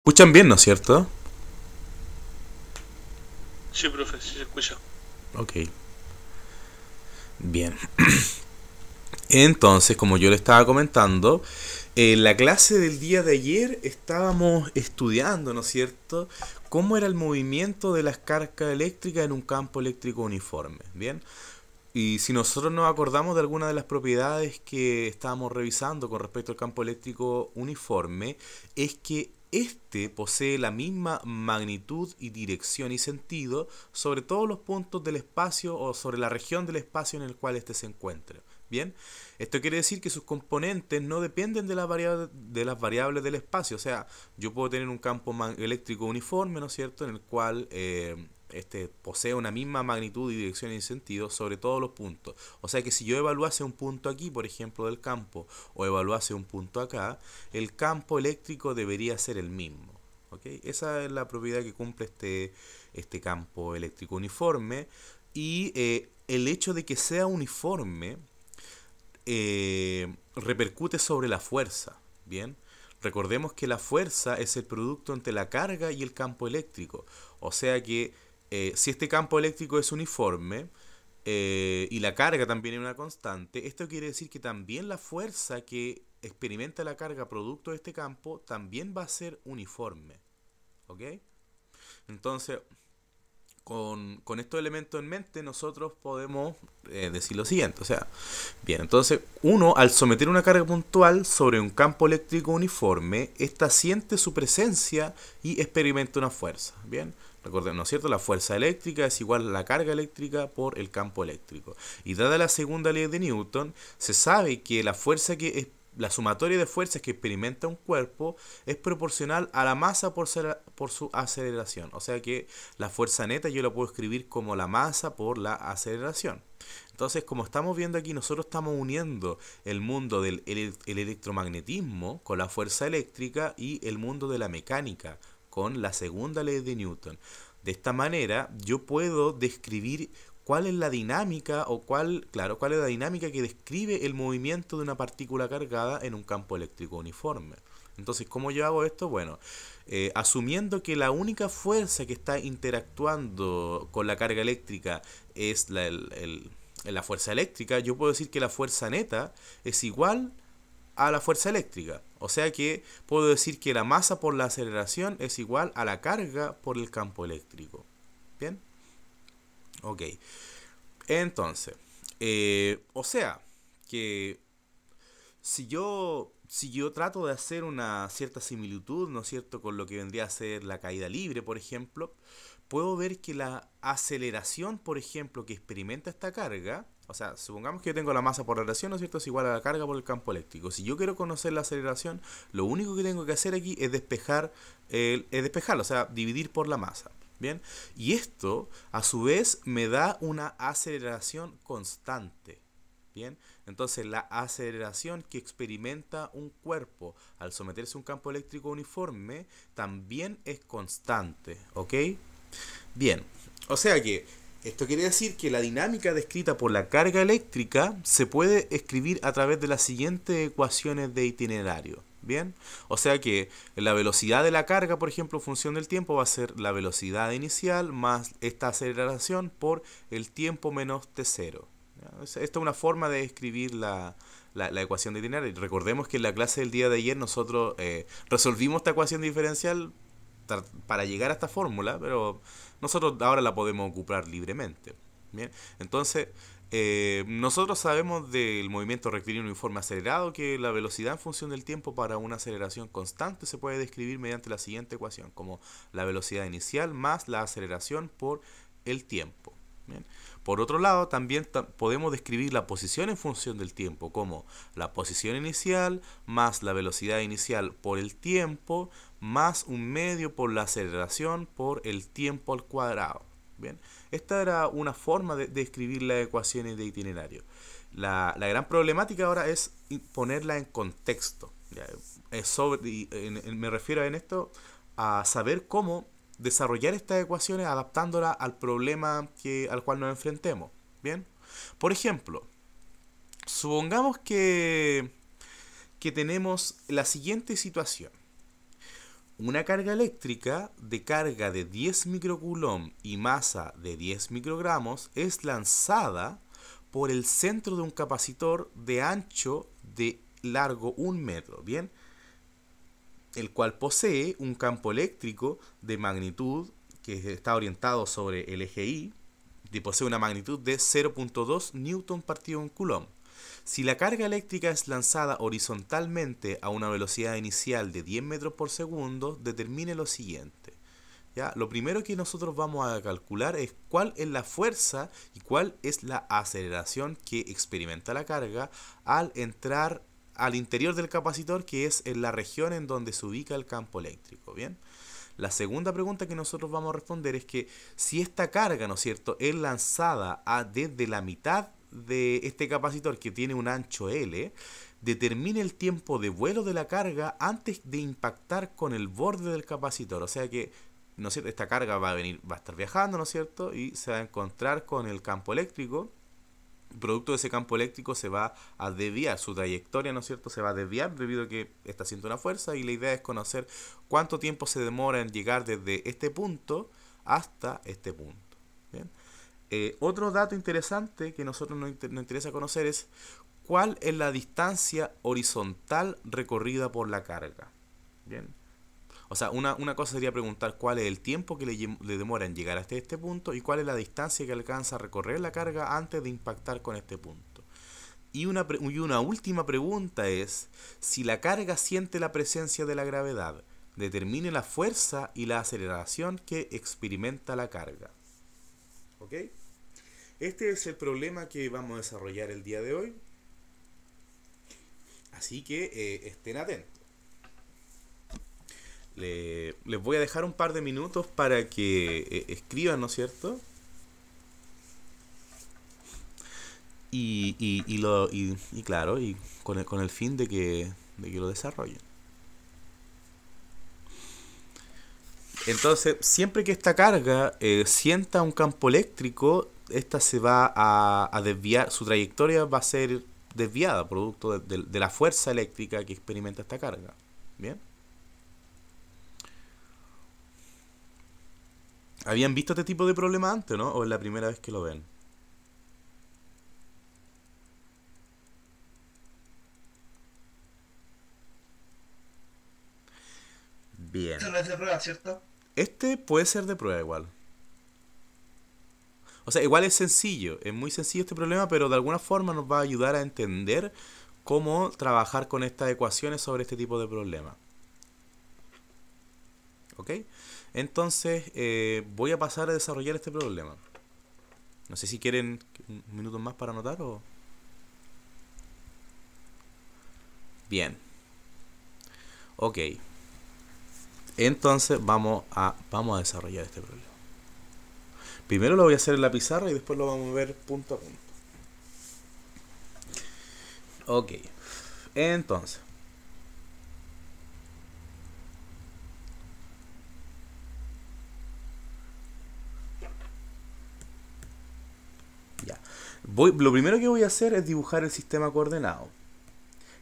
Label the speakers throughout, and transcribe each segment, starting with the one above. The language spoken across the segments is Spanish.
Speaker 1: Escuchan bien, ¿no es cierto?
Speaker 2: Sí, profe, sí se escucha.
Speaker 1: Ok, bien. Entonces, como yo le estaba comentando, en la clase del día de ayer estábamos estudiando, ¿no es cierto?, cómo era el movimiento de las cargas eléctricas en un campo eléctrico uniforme. Bien. Y si nosotros nos acordamos de alguna de las propiedades que estábamos revisando con respecto al campo eléctrico uniforme, es que este posee la misma magnitud y dirección y sentido sobre todos los puntos del espacio o sobre la región del espacio en el cual éste se encuentra. Bien, esto quiere decir que sus componentes no dependen de las variables del espacio. O sea, yo puedo tener un campo eléctrico uniforme, ¿no es cierto?, en el cual este posee una misma magnitud y dirección y sentido sobre todos los puntos. O sea que si yo evaluase un punto aquí, por ejemplo, del campo, o evaluase un punto acá, el campo eléctrico debería ser el mismo. ¿Ok? Esa es la propiedad que cumple este campo eléctrico uniforme. Y el hecho de que sea uniforme repercute sobre la fuerza. Bien, recordemos que la fuerza es el producto entre la carga y el campo eléctrico. O sea que si este campo eléctrico es uniforme y la carga también es una constante, esto quiere decir que también la fuerza que experimenta la carga producto de este campo también va a ser uniforme. ¿Ok? Entonces, con estos elementos en mente, nosotros podemos decir lo siguiente. O sea, bien, entonces uno al someter una carga puntual sobre un campo eléctrico uniforme, ésta siente su presencia y experimenta una fuerza. Bien, recordemos, ¿no es cierto? La fuerza eléctrica es igual a la carga eléctrica por el campo eléctrico. Y dada la segunda ley de Newton, se sabe que la sumatoria de fuerzas que experimenta un cuerpo es proporcional a la masa por su aceleración. O sea que la fuerza neta yo la puedo escribir como la masa por la aceleración. Entonces, como estamos viendo aquí, nosotros estamos uniendo el mundo del el electromagnetismo con la fuerza eléctrica y el mundo de la mecánica con la segunda ley de Newton. De esta manera, yo puedo describir cuál es la dinámica o cuál es la dinámica que describe el movimiento de una partícula cargada en un campo eléctrico uniforme. Entonces, ¿cómo yo hago esto? Bueno, asumiendo que la única fuerza que está interactuando con la carga eléctrica es la fuerza eléctrica, yo puedo decir que la fuerza neta es igual a la fuerza eléctrica. O sea que puedo decir que la masa por la aceleración es igual a la carga por el campo eléctrico. ¿Bien? Ok. Entonces, o sea, que si yo trato de hacer una cierta similitud, ¿no es cierto?, con lo que vendría a ser la caída libre, por ejemplo, puedo ver que la aceleración, por ejemplo, que experimenta esta carga, o sea, supongamos que yo tengo la masa por relación, ¿no es cierto?, es igual a la carga por el campo eléctrico. Si yo quiero conocer la aceleración, lo único que tengo que hacer aquí es despejarlo, o sea, dividir por la masa. Bien, y esto a su vez me da una aceleración constante. Bien, entonces la aceleración que experimenta un cuerpo al someterse a un campo eléctrico uniforme también es constante, ¿ok? Bien, o sea que esto quiere decir que la dinámica descrita por la carga eléctrica se puede escribir a través de las siguientes ecuaciones de itinerario. Bien, o sea que la velocidad de la carga, por ejemplo, en función del tiempo, va a ser la velocidad inicial más esta aceleración por el tiempo menos t0. Esta es una forma de escribir la ecuación de itinerario. Recordemos que en la clase del día de ayer nosotros resolvimos esta ecuación diferencial para llegar a esta fórmula, pero nosotros ahora la podemos ocupar libremente. Bien, entonces nosotros sabemos del movimiento rectilíneo uniforme acelerado que la velocidad en función del tiempo para una aceleración constante se puede describir mediante la siguiente ecuación, como la velocidad inicial más la aceleración por el tiempo. Bien. Por otro lado, también podemos describir la posición en función del tiempo como la posición inicial más la velocidad inicial por el tiempo más un medio por la aceleración por el tiempo al cuadrado. Bien, esta era una forma de escribir las ecuaciones de itinerario. La gran problemática ahora es ponerla en contexto. ¿Ya? Me refiero en esto a saber cómo desarrollar estas ecuaciones adaptándolas al problema al cual nos enfrentemos. Bien, por ejemplo, supongamos que tenemos la siguiente situación. Una carga eléctrica de carga de 10 microcoulomb y masa de 10 microgramos es lanzada por el centro de un capacitor de ancho de largo 1 metro, ¿bien? El cual posee un campo eléctrico de magnitud que está orientado sobre el eje Y, y posee una magnitud de 0.2 newton partido en coulomb. Si la carga eléctrica es lanzada horizontalmente a una velocidad inicial de 10 metros por segundo, determine lo siguiente. ¿Ya? Lo primero que nosotros vamos a calcular es cuál es la fuerza y cuál es la aceleración que experimenta la carga al entrar al interior del capacitor, que es en la región en donde se ubica el campo eléctrico. ¿Bien? La segunda pregunta que nosotros vamos a responder es que si esta carga, ¿no es cierto?, es lanzada desde la mitad de este capacitor que tiene un ancho L, determine el tiempo de vuelo de la carga antes de impactar con el borde del capacitor. O sea que, ¿no es cierto?, esta carga va a estar viajando, ¿no es cierto?, y se va a encontrar con el campo eléctrico. Producto de ese campo eléctrico se va a desviar, su trayectoria, ¿no es cierto?, se va a desviar debido a que está haciendo una fuerza, y la idea es conocer cuánto tiempo se demora en llegar desde este punto hasta este punto. ¿Bien? Otro dato interesante que a nosotros nos interesa conocer es cuál es la distancia horizontal recorrida por la carga. ¿Bien? O sea, una cosa sería preguntar cuál es el tiempo que le demora en llegar hasta este punto y cuál es la distancia que alcanza a recorrer la carga antes de impactar con este punto. Y una última pregunta es si la carga siente la presencia de la gravedad. Determine la fuerza y la aceleración que experimenta la carga. ¿Ok? Este es el problema que vamos a desarrollar el día de hoy. Así que estén atentos. Les voy a dejar un par de minutos para que escriban, ¿no es cierto? Y claro, y con el fin de que lo desarrollen. Entonces, siempre que esta carga sienta un campo eléctrico, esta se va a desviar, su trayectoria va a ser desviada, producto de la fuerza eléctrica que experimenta esta carga. ¿Bien? ¿Habían visto este tipo de problema antes, no? ¿O es la primera vez que lo ven? Bien.
Speaker 3: Esto no es de prueba, ¿cierto?
Speaker 1: Este puede ser de prueba igual. O sea, igual es sencillo, es muy sencillo este problema, pero de alguna forma nos va a ayudar a entender cómo trabajar con estas ecuaciones sobre este tipo de problemas. ¿Ok? Entonces, voy a pasar a desarrollar este problema. No sé si quieren un minuto más para anotar o... Bien. Ok. Entonces, vamos a desarrollar este problema. Primero lo voy a hacer en la pizarra y después lo vamos a ver punto a punto. Ok. Entonces. Ya. Lo primero que voy a hacer es dibujar el sistema coordenado.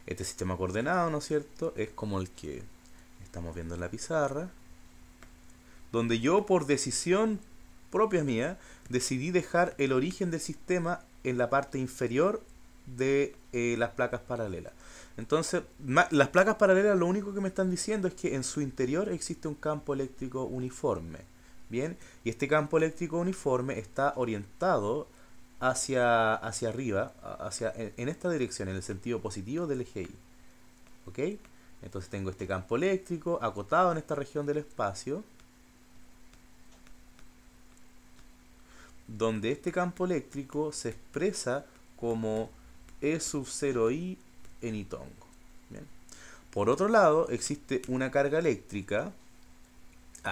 Speaker 1: Este sistema coordenado, ¿no es cierto?, es como el que estamos viendo en la pizarra, donde yo, por decisión propia mía, decidí dejar el origen del sistema en la parte inferior de las placas paralelas. Entonces, las placas paralelas lo único que me están diciendo es que en su interior existe un campo eléctrico uniforme. Bien, y este campo eléctrico uniforme está orientado hacia arriba, en esta dirección, en el sentido positivo del eje Y. ¿Ok? Entonces tengo este campo eléctrico acotado en esta región del espacio, donde este campo eléctrico se expresa como E sub 0i en itongo. Bien. Por otro lado, existe una carga eléctrica.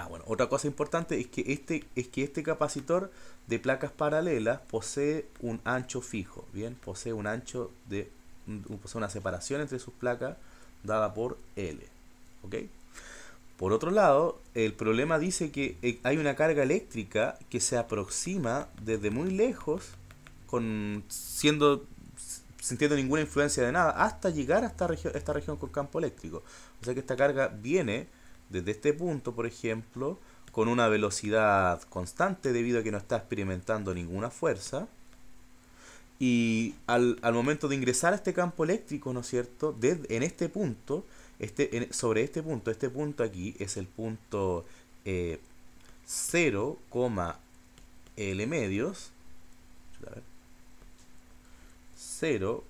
Speaker 1: Bueno, otra cosa importante es que este capacitor de placas paralelas posee un ancho fijo. Bien, posee un ancho posee una separación entre sus placas dada por L. ¿Ok? Por otro lado, el problema dice que hay una carga eléctrica que se aproxima desde muy lejos, sintiendo ninguna influencia de nada, hasta llegar a esta región con campo eléctrico. O sea que esta carga viene desde este punto, por ejemplo, con una velocidad constante debido a que no está experimentando ninguna fuerza. Y al momento de ingresar a este campo eléctrico, ¿no es cierto? En este punto, sobre este punto aquí es el punto 0, L medios, 0,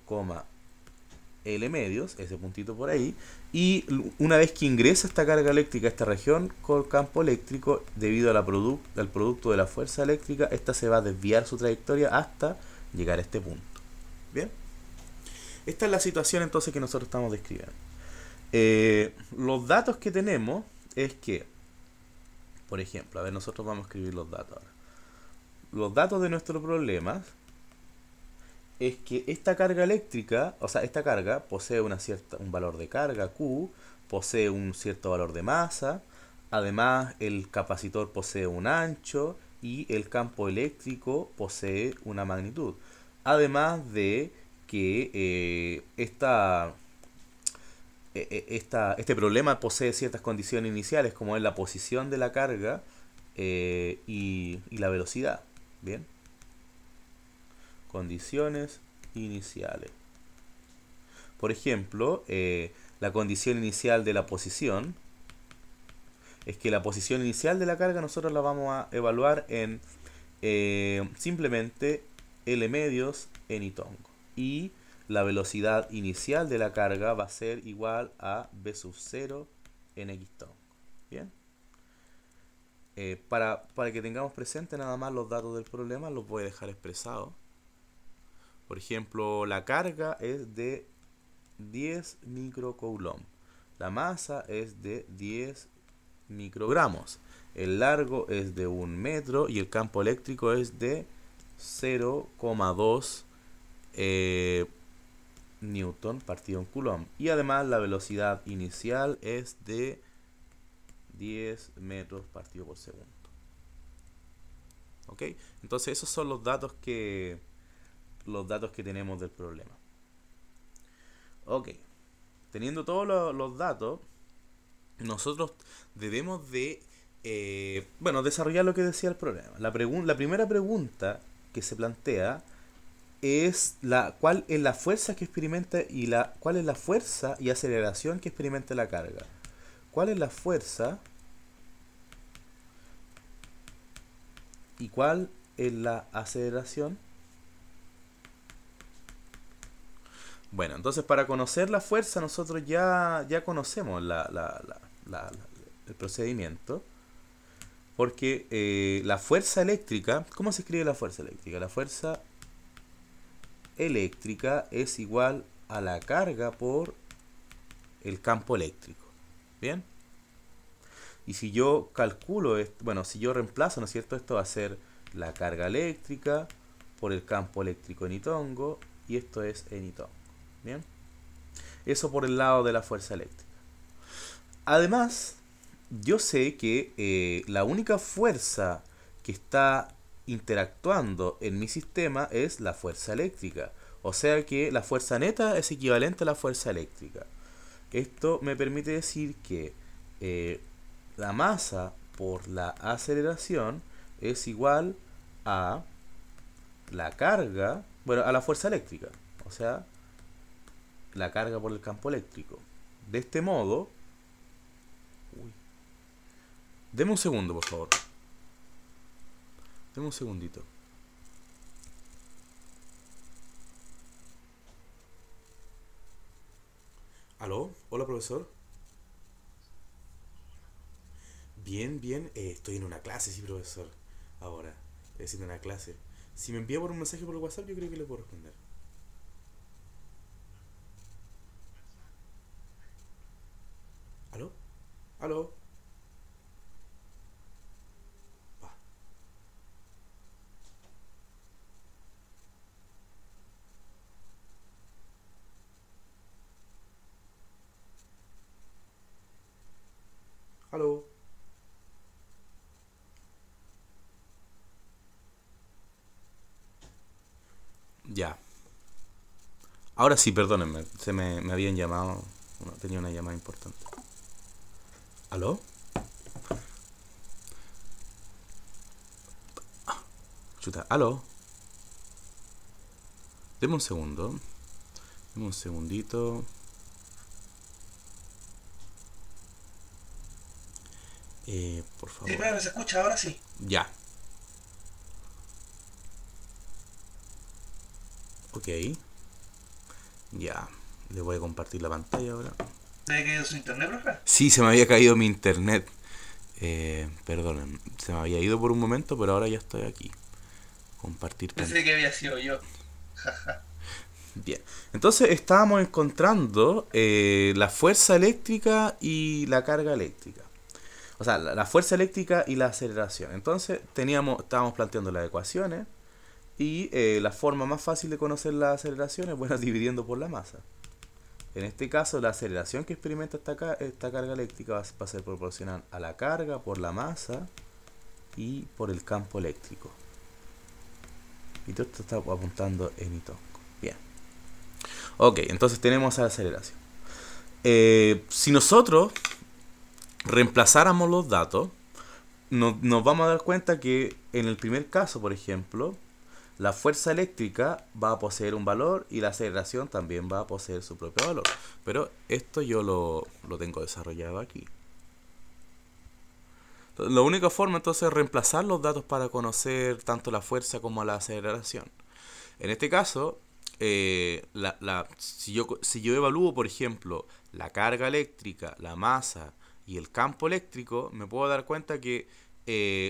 Speaker 1: L medios, ese puntito por ahí, y una vez que ingresa esta carga eléctrica a esta región con campo eléctrico, debido a al producto de la fuerza eléctrica, esta se va a desviar su trayectoria hasta llegar a este punto. Bien, esta es la situación entonces que nosotros estamos describiendo. Los datos que tenemos es que, por ejemplo, a ver, nosotros vamos a escribir los datos ahora. Los datos de nuestro problema es que esta carga eléctrica, o sea, esta carga posee un valor de carga, Q, posee un cierto valor de masa, además el capacitor posee un ancho y el campo eléctrico posee una magnitud. Además de que este problema posee ciertas condiciones iniciales, como es la posición de la carga y la velocidad. Bien. Condiciones iniciales. Por ejemplo, la condición inicial de la posición es que la posición inicial de la carga nosotros la vamos a evaluar en simplemente L medios en I tongo. Y la velocidad inicial de la carga va a ser igual a V sub 0 en X tongo. Bien. Para que tengamos presente nada más los datos del problema, los voy a dejar expresados. Por ejemplo, la carga es de 10 microcoulomb. La masa es de 10 microgramos. El largo es de 1 metro y el campo eléctrico es de 0,2 newton partido en coulomb. Y además la velocidad inicial es de 10 metros partido por segundo. ¿Ok? Entonces esos son los datos que tenemos del problema. Ok. Teniendo todos los datos, nosotros debemos de desarrollar lo que decía el problema. La primera pregunta que se plantea es cuál es la fuerza que experimenta cuál es la fuerza y aceleración que experimenta la carga. ¿Cuál es la fuerza y cuál es la aceleración? Bueno, entonces para conocer la fuerza nosotros ya conocemos el procedimiento. Porque la fuerza eléctrica, ¿cómo se escribe la fuerza eléctrica? La fuerza eléctrica es igual a la carga por el campo eléctrico. ¿Bien? Y si yo calculo, si yo reemplazo, ¿no es cierto? Esto va a ser la carga eléctrica por el campo eléctrico en I tongo, y esto es en I tongo. ¿Bien? Eso por el lado de la fuerza eléctrica. Además, yo sé que la única fuerza que está interactuando en mi sistema es la fuerza eléctrica. O sea que la fuerza neta es equivalente a la fuerza eléctrica. Esto me permite decir que la masa por la aceleración es igual a la carga, a la fuerza eléctrica. O sea, la carga por el campo eléctrico. De este modo... Deme un segundo, por favor. Deme un segundito. ¿Aló? Hola, profesor. Bien, bien. Estoy en una clase, sí, profesor. Ahora, estoy haciendo una clase. Si me envía por un mensaje por el WhatsApp, yo creo que le puedo responder. ¿Aló? ¿Aló? ¿Aló? Ya. Ahora sí, perdónenme. Me habían llamado. Tenía una llamada importante. ¿Aló? Chuta, aló. Deme un segundo. Deme un segundito. Por
Speaker 3: Sí,
Speaker 1: favor.
Speaker 3: pero se escucha ahora sí.
Speaker 1: Ya. Ok. Ya. Le voy a compartir la pantalla ahora.
Speaker 3: ¿Se ha caído su internet, profe?
Speaker 1: Sí, se me había caído mi internet. Perdonen, se me había ido por un momento, pero ahora ya estoy aquí. Compartir pantalla.
Speaker 3: Pensé que había sido yo. Jaja.
Speaker 1: Bien. Entonces estábamos encontrando la fuerza eléctrica y la carga eléctrica. O sea, la fuerza eléctrica y la aceleración. Entonces estábamos planteando las ecuaciones y la forma más fácil de conocer la aceleración es, bueno, dividiendo por la masa. En este caso, la aceleración que experimenta esta carga eléctrica va a ser proporcional a la carga por la masa y por el campo eléctrico. Y todo esto está apuntando en Itongo. Bien. Ok, entonces tenemos la aceleración. Si nosotros reemplazáramos los datos, nos vamos a dar cuenta que en el primer caso, por ejemplo, la fuerza eléctrica va a poseer un valor y la aceleración también va a poseer su propio valor. Pero esto yo lo tengo desarrollado aquí. Entonces, la única forma entonces es reemplazar los datos para conocer tanto la fuerza como la aceleración. En este caso, si yo evalúo, por ejemplo, la carga eléctrica, la masa y el campo eléctrico, me puedo dar cuenta que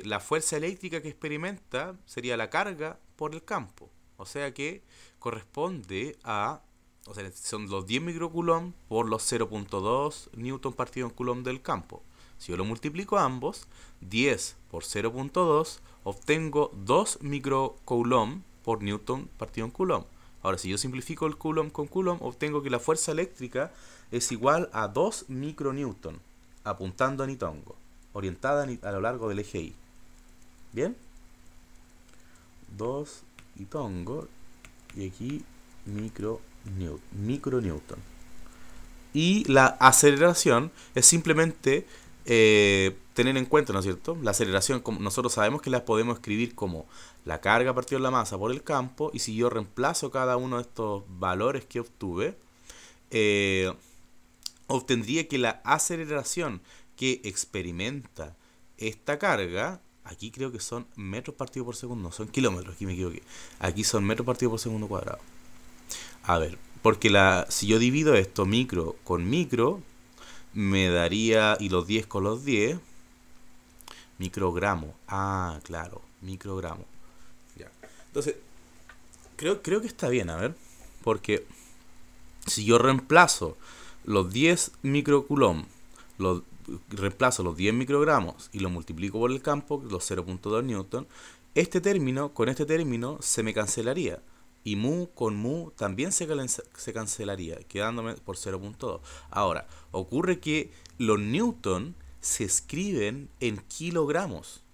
Speaker 1: la fuerza eléctrica que experimenta sería la carga por el campo. O sea que corresponde a, o sea, son los 10 microcoulomb por los 0.2 newton partido en coulomb del campo. Si yo lo multiplico a ambos, 10 por 0.2, obtengo 2 microcoulomb por newton partido en coulomb. Ahora, si yo simplifico el coulomb con coulomb, obtengo que la fuerza eléctrica es igual a 2 micronewton, apuntando a Nitongo, orientada a lo largo del eje Y. ¿Bien? 2 Nitongo y aquí micronewton. Y la aceleración es simplemente tener en cuenta, ¿no es cierto? La aceleración, como nosotros sabemos que la podemos escribir como la carga partido de la masa por el campo, y si yo reemplazo cada uno de estos valores que obtuve, obtendría que la aceleración que experimenta esta carga, aquí creo que son metros partidos por segundo, no son kilómetros, aquí me equivoqué, aquí son metros partidos por segundo cuadrado. A ver, porque si yo divido esto micro con micro, me daría, y los 10 con los 10, microgramo. Ah, claro, microgramo. Ya. Entonces, creo que está bien, a ver, porque si yo reemplazo los 10 microcoulomb, reemplazo los 10 microgramos y lo multiplico por el campo, los 0.2 newton, este término con este término se me cancelaría. Y mu con mu también se cancelaría, quedándome por 0.2. Ahora, ocurre que los newton se escriben en kilogramos.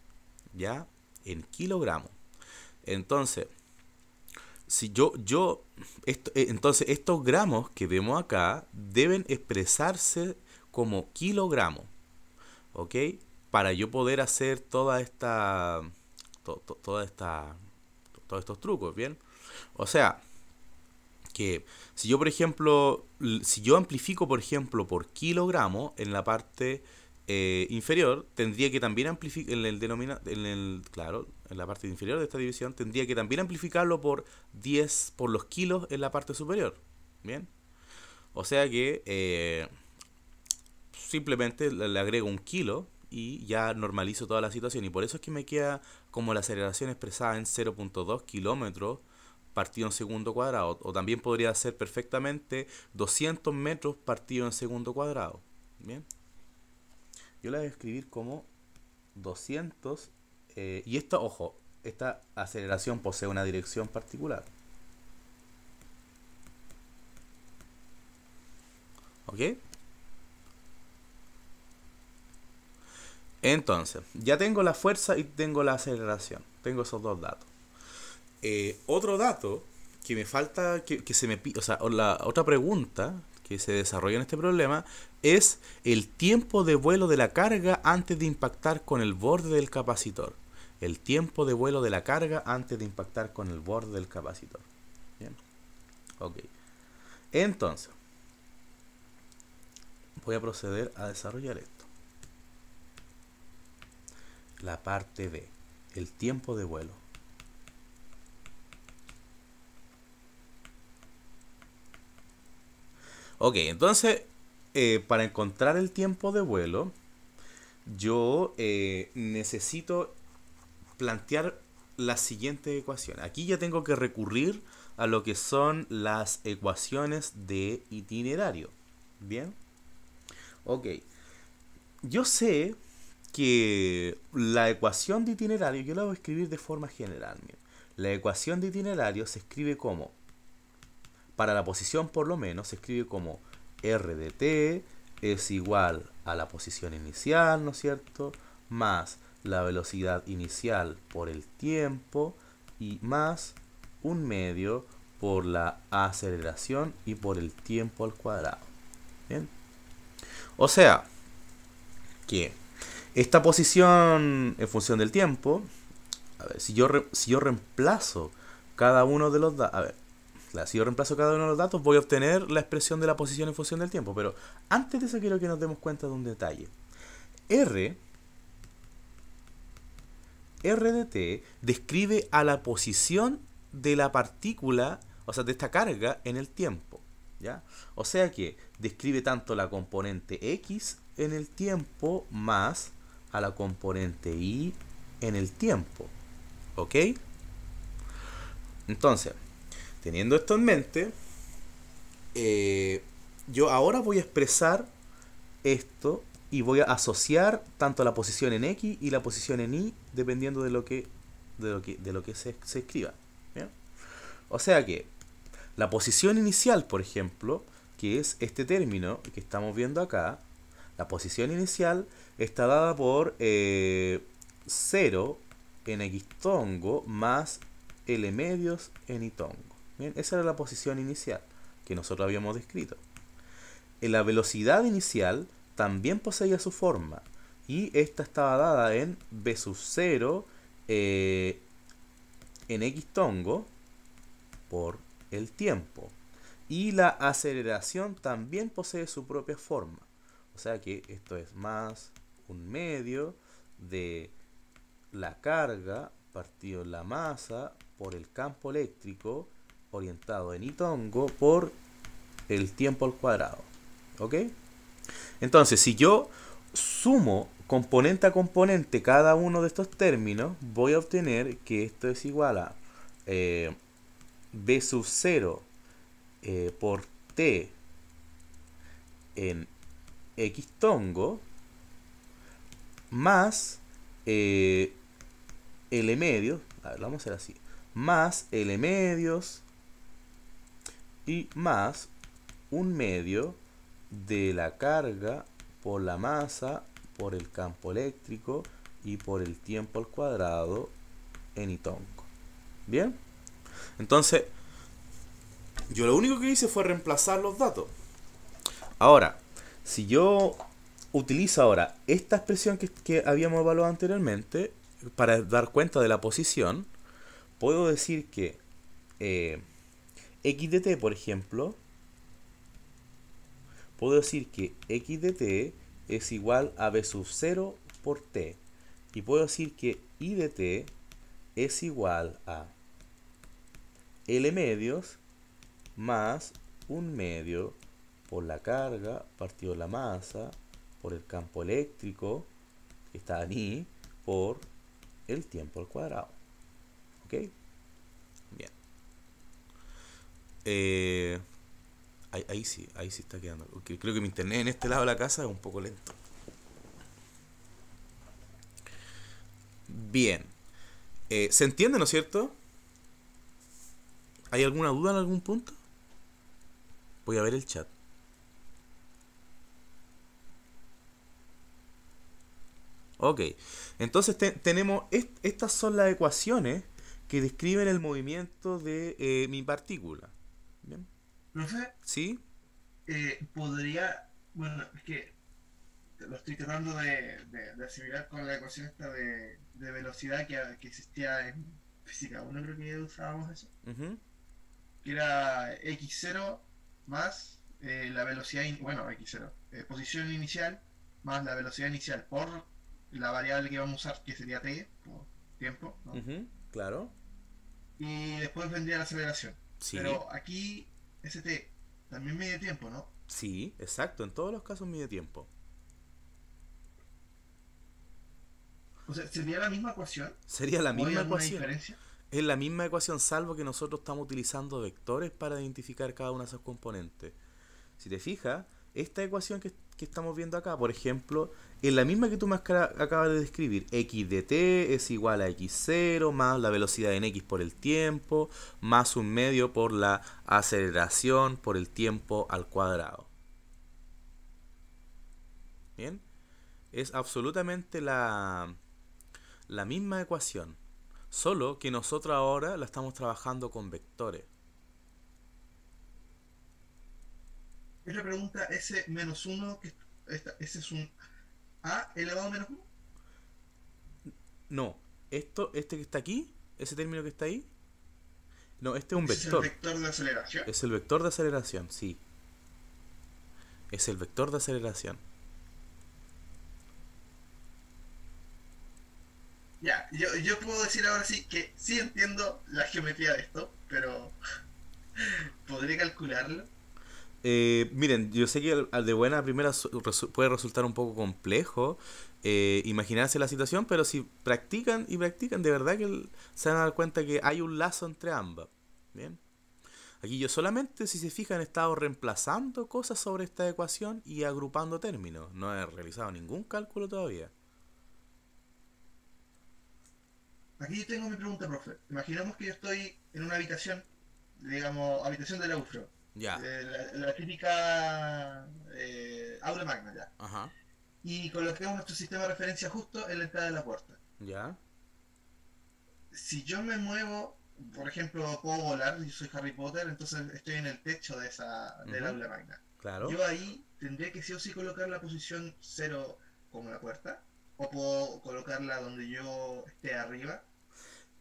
Speaker 1: ¿Ya? En kilogramos. Entonces, si entonces estos gramos que vemos acá deben expresarse como kilogramos. ¿Ok? Para yo poder hacer todos estos trucos, ¿bien? O sea, que si yo, por ejemplo, si yo amplifico, por ejemplo, por kilogramo en la parte inferior, tendría que también amplificar claro, en la parte inferior de esta división, tendría que también amplificarlo por 10 por los kilos en la parte superior. ¿Bien? O sea que simplemente le agrego un kilo y ya normalizo toda la situación. Y por eso es que me queda como la aceleración expresada en 0.2 kilómetros partido en segundo cuadrado. O también podría ser perfectamente 200 metros partido en segundo cuadrado. Bien. Yo la voy a escribir como 200. Y esto, ojo, esta aceleración posee una dirección particular. ¿Ok? Entonces, ya tengo la fuerza y tengo la aceleración. Tengo esos dos datos. Otro dato que me falta, que se me pide, o sea, la otra pregunta que se desarrolla en este problema es el tiempo de vuelo de la carga antes de impactar con el borde del capacitor. el tiempo de vuelo de la carga antes de impactar con el borde del capacitor. Bien. Ok. Entonces, voy a proceder a desarrollar esto. La parte B, el tiempo de vuelo. Ok, entonces, para encontrar el tiempo de vuelo, yo necesito plantear la siguiente ecuación. Aquí ya tengo que recurrir a lo que son las ecuaciones de itinerario. Bien. Ok. Yo sé que la ecuación de itinerario, yo la voy a escribir de forma general. Mira. La ecuación de itinerario se escribe como, para la posición por lo menos, se escribe como R de t es igual a la posición inicial, ¿no es cierto? Más la velocidad inicial por el tiempo y más un medio por la aceleración y por el tiempo al cuadrado. ¿Bien? O sea, que esta posición en función del tiempo, a ver, si yo reemplazo cada uno de los datos, a ver, si yo reemplazo cada uno de los datos, voy a obtener la expresión de la posición en función del tiempo. Pero antes de eso quiero que nos demos cuenta de un detalle. R de t describe a la posición de la partícula, o sea, de esta carga en el tiempo, ¿ya? O sea que describe tanto la componente x en el tiempo más a la componente y en el tiempo, ¿ok? Entonces, teniendo esto en mente, yo ahora voy a expresar esto y voy a asociar tanto la posición en x y la posición en y dependiendo de lo que se escriba. ¿Bien? O sea que la posición inicial, por ejemplo, que es este término que estamos viendo acá, la posición inicial está dada por 0 en x tongo más L medios en y tongo. Bien, esa era la posición inicial que nosotros habíamos descrito. La velocidad inicial también poseía su forma y esta estaba dada en v sub 0 en x tongo por el tiempo. Y la aceleración también posee su propia forma. O sea que esto es más un medio de la carga partido en la masa por el campo eléctrico orientado en y tongo por el tiempo al cuadrado. ¿Ok? Entonces, si yo sumo componente a componente cada uno de estos términos, voy a obtener que esto es igual a v sub 0 por t en x tongo más L medios, a ver, lo vamos a hacer así, más L medios y más un medio de la carga por la masa, por el campo eléctrico y por el tiempo al cuadrado en y tongo. ¿Bien? Entonces, yo lo único que hice fue reemplazar los datos. Ahora, si yo utilizo ahora esta expresión que habíamos evaluado anteriormente para dar cuenta de la posición, puedo decir que x de t, por ejemplo, puedo decir que x de t es igual a v sub 0 por t. Y puedo decir que y de t es igual a L medios más un medio por la carga partido la masa por el campo eléctrico que está en I por el tiempo al cuadrado. ¿Ok? Bien. Ahí sí está quedando. Okay, creo que mi internet en este lado de la casa es un poco lento. Bien. ¿Se entiende, no es cierto? ¿Hay alguna duda en algún punto? Voy a ver el chat. Ok. Entonces tenemos... estas son las ecuaciones que describen el movimiento de mi partícula. ¿Bien?
Speaker 3: Profe,
Speaker 1: ¿Sí?
Speaker 3: podría. Bueno, es que lo estoy tratando de asimilar con la ecuación esta de velocidad que existía en física 1, creo que usábamos eso.
Speaker 1: Ujú.
Speaker 3: Que era x0 más la velocidad, bueno, x0, posición inicial más la velocidad inicial por la variable que vamos a usar, que sería t, por tiempo, ¿no?
Speaker 1: Ujú, claro.
Speaker 3: Y después vendría la aceleración.
Speaker 1: Sí,
Speaker 3: Pero aquí, st también mide tiempo, ¿no?
Speaker 1: sí, exacto. En todos los casos mide tiempo.
Speaker 3: O sea, ¿sería la misma ecuación?
Speaker 1: Sería la
Speaker 3: ¿O hay
Speaker 1: misma
Speaker 3: alguna
Speaker 1: ecuación.
Speaker 3: diferencia?
Speaker 1: Es la misma ecuación, salvo que nosotros estamos utilizando vectores para identificar cada uno de esos componentes. Si te fijas, esta ecuación que estamos viendo acá, por ejemplo, es la misma que tú me acabas de describir. X de t es igual a x0 más la velocidad en x por el tiempo, más un medio por la aceleración por el tiempo al cuadrado. ¿Bien? Es absolutamente la misma ecuación. Solo que nosotros ahora la estamos trabajando con vectores.
Speaker 3: Es la pregunta, ese menos uno, ese es un a elevado a menos uno.
Speaker 1: No, este que está aquí, ese término que está ahí, no, este es un
Speaker 3: Ese es el
Speaker 1: vector.
Speaker 3: vector de aceleración.
Speaker 1: Es el vector de aceleración, sí. Es el vector de aceleración.
Speaker 3: Ya, yo puedo decir ahora sí que sí entiendo la geometría de esto, pero ¿podré calcularlo?
Speaker 1: Miren, yo sé que al de buena primera puede resultar un poco complejo imaginarse la situación, pero si practican y practican, de verdad que se van a dar cuenta que hay un lazo entre ambas. Bien. Aquí yo solamente, si se fijan, he estado reemplazando cosas sobre esta ecuación y agrupando términos. No he realizado ningún cálculo todavía.
Speaker 3: Aquí tengo mi pregunta, profe. Imaginemos que yo estoy en una habitación, digamos, habitación de la UFRO.
Speaker 1: Ya.
Speaker 3: La típica aula magna ya.
Speaker 1: Ajá.
Speaker 3: Y coloquemos nuestro sistema de referencia justo en la entrada de la puerta.
Speaker 1: Ya.
Speaker 3: Si yo me muevo, por ejemplo, puedo volar, yo soy Harry Potter, entonces estoy en el techo del
Speaker 1: Ujú.
Speaker 3: aula magna.
Speaker 1: Claro.
Speaker 3: Yo ahí tendría que sí o sí colocar la posición cero como la puerta, o puedo colocarla donde yo esté arriba.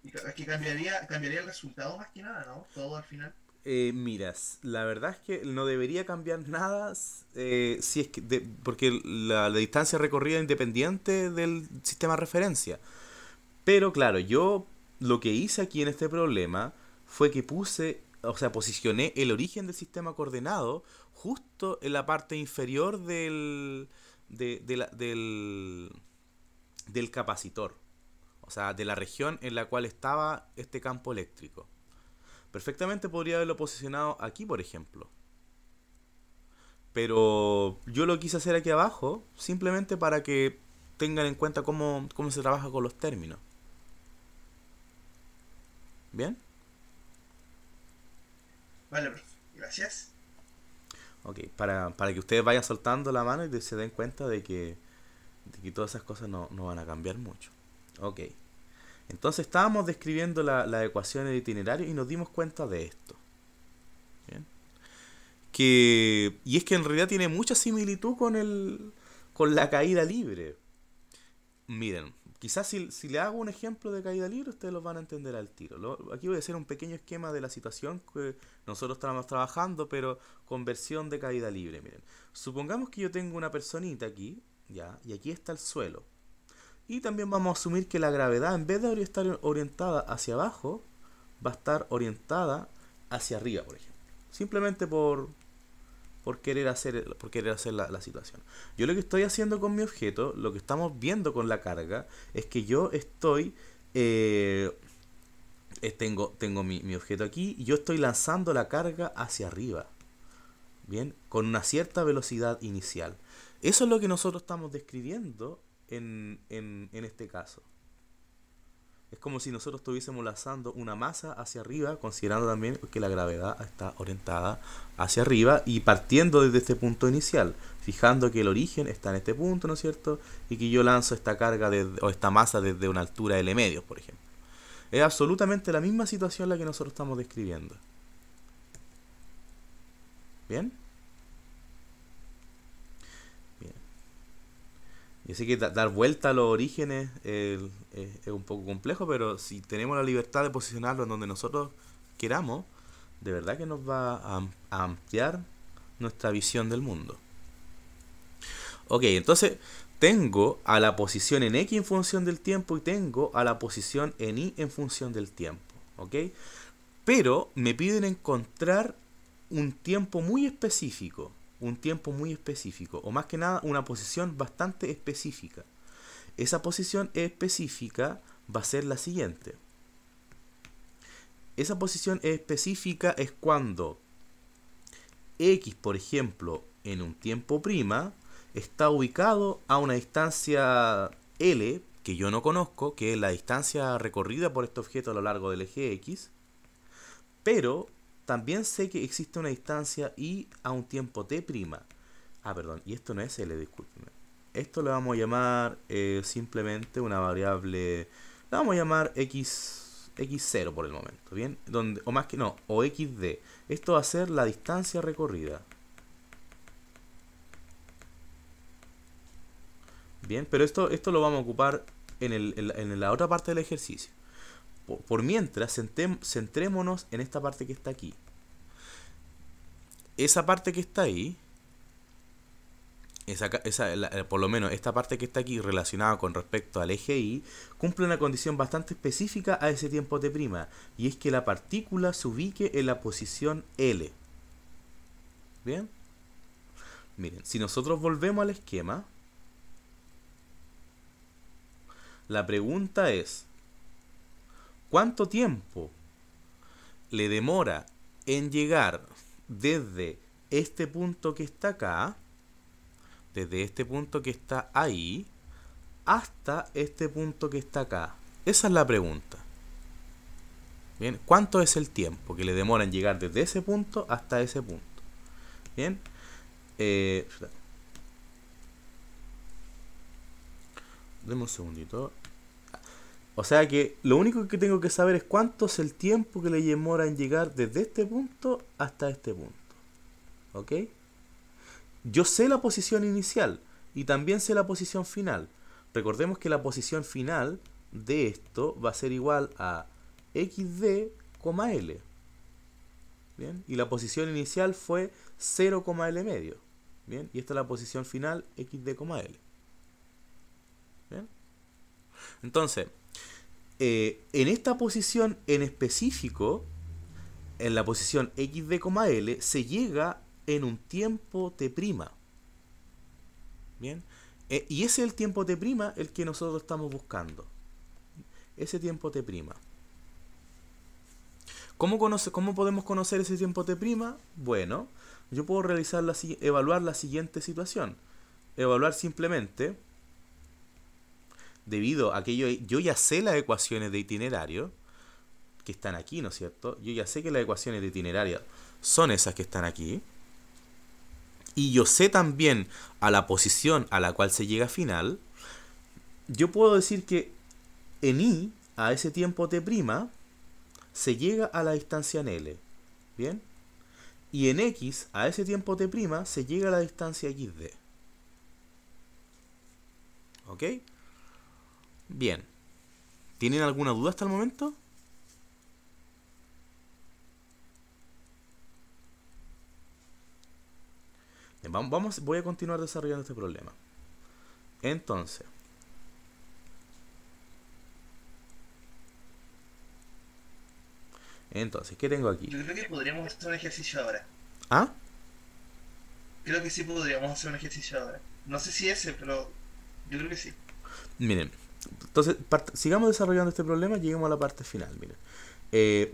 Speaker 3: Es que cambiaría el resultado más que nada, ¿no? Todo al final.
Speaker 1: Miras, la verdad es que no debería cambiar nada si es que porque la distancia recorrida es independiente del sistema de referencia. Pero claro, yo lo que hice aquí en este problema fue que puse, o sea, posicioné el origen del sistema coordenado justo en la parte inferior del capacitor. O sea, de la región en la cual estaba este campo eléctrico. Perfectamente podría haberlo posicionado aquí, por ejemplo. Pero yo lo quise hacer aquí abajo, simplemente para que tengan en cuenta cómo se trabaja con los términos. ¿Bien?
Speaker 3: Vale, profe. Gracias.
Speaker 1: Ok, para que ustedes vayan soltando la mano y se den cuenta de que todas esas cosas no van a cambiar mucho. Ok, entonces estábamos describiendo la ecuación de itinerario y nos dimos cuenta de esto. ¿Bien? Y es que en realidad tiene mucha similitud con la caída libre. Miren, quizás si le hago un ejemplo de caída libre, ustedes lo van a entender al tiro. Aquí voy a hacer un pequeño esquema de la situación que nosotros estamos trabajando, pero con versión de caída libre. Miren, supongamos que yo tengo una personita aquí, ya, y aquí está el suelo. Y también vamos a asumir que la gravedad, en vez de estar orientada hacia abajo, va a estar orientada hacia arriba, por ejemplo. Simplemente por querer hacer la situación. Yo lo que estoy haciendo con mi objeto, lo que estamos viendo con la carga, es que yo estoy... tengo mi objeto aquí y yo estoy lanzando la carga hacia arriba. Bien, con una cierta velocidad inicial. Eso es lo que nosotros estamos describiendo en este caso. Es como si nosotros estuviésemos lanzando una masa hacia arriba, considerando también que la gravedad está orientada hacia arriba y partiendo desde este punto inicial, fijando que el origen está en este punto, ¿no es cierto? Y que yo lanzo esta carga o esta masa desde una altura L medios, por ejemplo. Es absolutamente la misma situación la que nosotros estamos describiendo. ¿Bien? Bien. Yo sé que dar vuelta a los orígenes es un poco complejo, pero si tenemos la libertad de posicionarlo en donde nosotros queramos, de verdad que nos va a ampliar nuestra visión del mundo. Ok, entonces tengo a la posición en X en función del tiempo y tengo a la posición en Y en función del tiempo. Ok, pero me piden encontrar un tiempo muy específico. Un tiempo muy específico. O más que nada una posición bastante específica. Esa posición específica va a ser la siguiente. Esa posición específica es cuando X, por ejemplo, en un tiempo prima, está ubicado a una distancia L, que yo no conozco, que es la distancia recorrida por este objeto a lo largo del eje X, pero también sé que existe una distancia Y a un tiempo t'. Ah, perdón, y esto no es L, discúlpenme. Esto le vamos a llamar simplemente una variable, la vamos a llamar x0 por el momento, ¿bien? Donde, o más que no, o xd. Esto va a ser la distancia recorrida. Bien, pero esto lo vamos a ocupar en la otra parte del ejercicio. Por mientras, centrémonos en esta parte que está aquí. Esa parte que está ahí, por lo menos esta parte que está aquí relacionada con respecto al eje Y, cumple una condición bastante específica a ese tiempo t', y es que la partícula se ubique en la posición L. ¿Bien? Miren, si nosotros volvemos al esquema, la pregunta es, ¿cuánto tiempo le demora en llegar desde este punto que está acá, desde este punto que está ahí, hasta este punto que está acá? Esa es la pregunta. Bien, ¿cuánto es el tiempo que le demora en llegar desde ese punto hasta ese punto? Bien, deme un segundito. O sea que lo único que tengo que saber es cuánto es el tiempo que le demora en llegar desde este punto hasta este punto. ¿Ok? Yo sé la posición inicial y también sé la posición final. Recordemos que la posición final de esto va a ser igual a xd, L. ¿Bien? Y la posición inicial fue 0, L medio. ¿Bien? Y esta es la posición final xd, L. ¿Bien? Entonces, en esta posición en específico, en la posición xd, L, se llega en un tiempo t'. Bien, y ese es el tiempo t' el que nosotros estamos buscando. Ese tiempo t'. ¿Cómo podemos conocer ese tiempo t'? Bueno, yo puedo evaluar la siguiente situación. Evaluar simplemente, debido a que yo ya sé las ecuaciones de itinerario que están aquí, ¿no es cierto? Yo ya sé que las ecuaciones de itinerario son esas que están aquí. Y yo sé también a la posición a la cual se llega final. Yo puedo decir que en Y, a ese tiempo t', se llega a la distancia en L. ¿Bien? Y en X, a ese tiempo t', se llega a la distancia xd. ¿Ok? Bien. ¿Tienen alguna duda hasta el momento? Voy a continuar desarrollando este problema. Entonces, ¿qué tengo aquí?
Speaker 3: Yo creo que podríamos hacer un ejercicio ahora.
Speaker 1: ¿Ah?
Speaker 3: Creo que sí podríamos hacer un ejercicio ahora. No sé si ese, pero yo creo que sí.
Speaker 1: Miren, entonces sigamos desarrollando este problema y lleguemos a la parte final. Miren,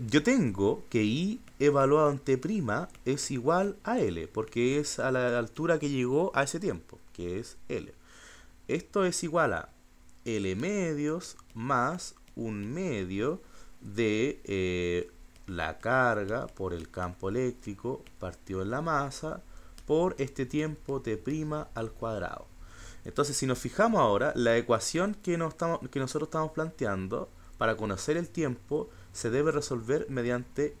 Speaker 1: yo tengo que Y evaluado en t' es igual a L, porque es a la altura que llegó a ese tiempo, que es L. Esto es igual a L medios más un medio de la carga por el campo eléctrico partido en la masa por este tiempo t' al cuadrado. Entonces, si nos fijamos ahora, la ecuación que nosotros estamos planteando para conocer el tiempo se debe resolver mediante,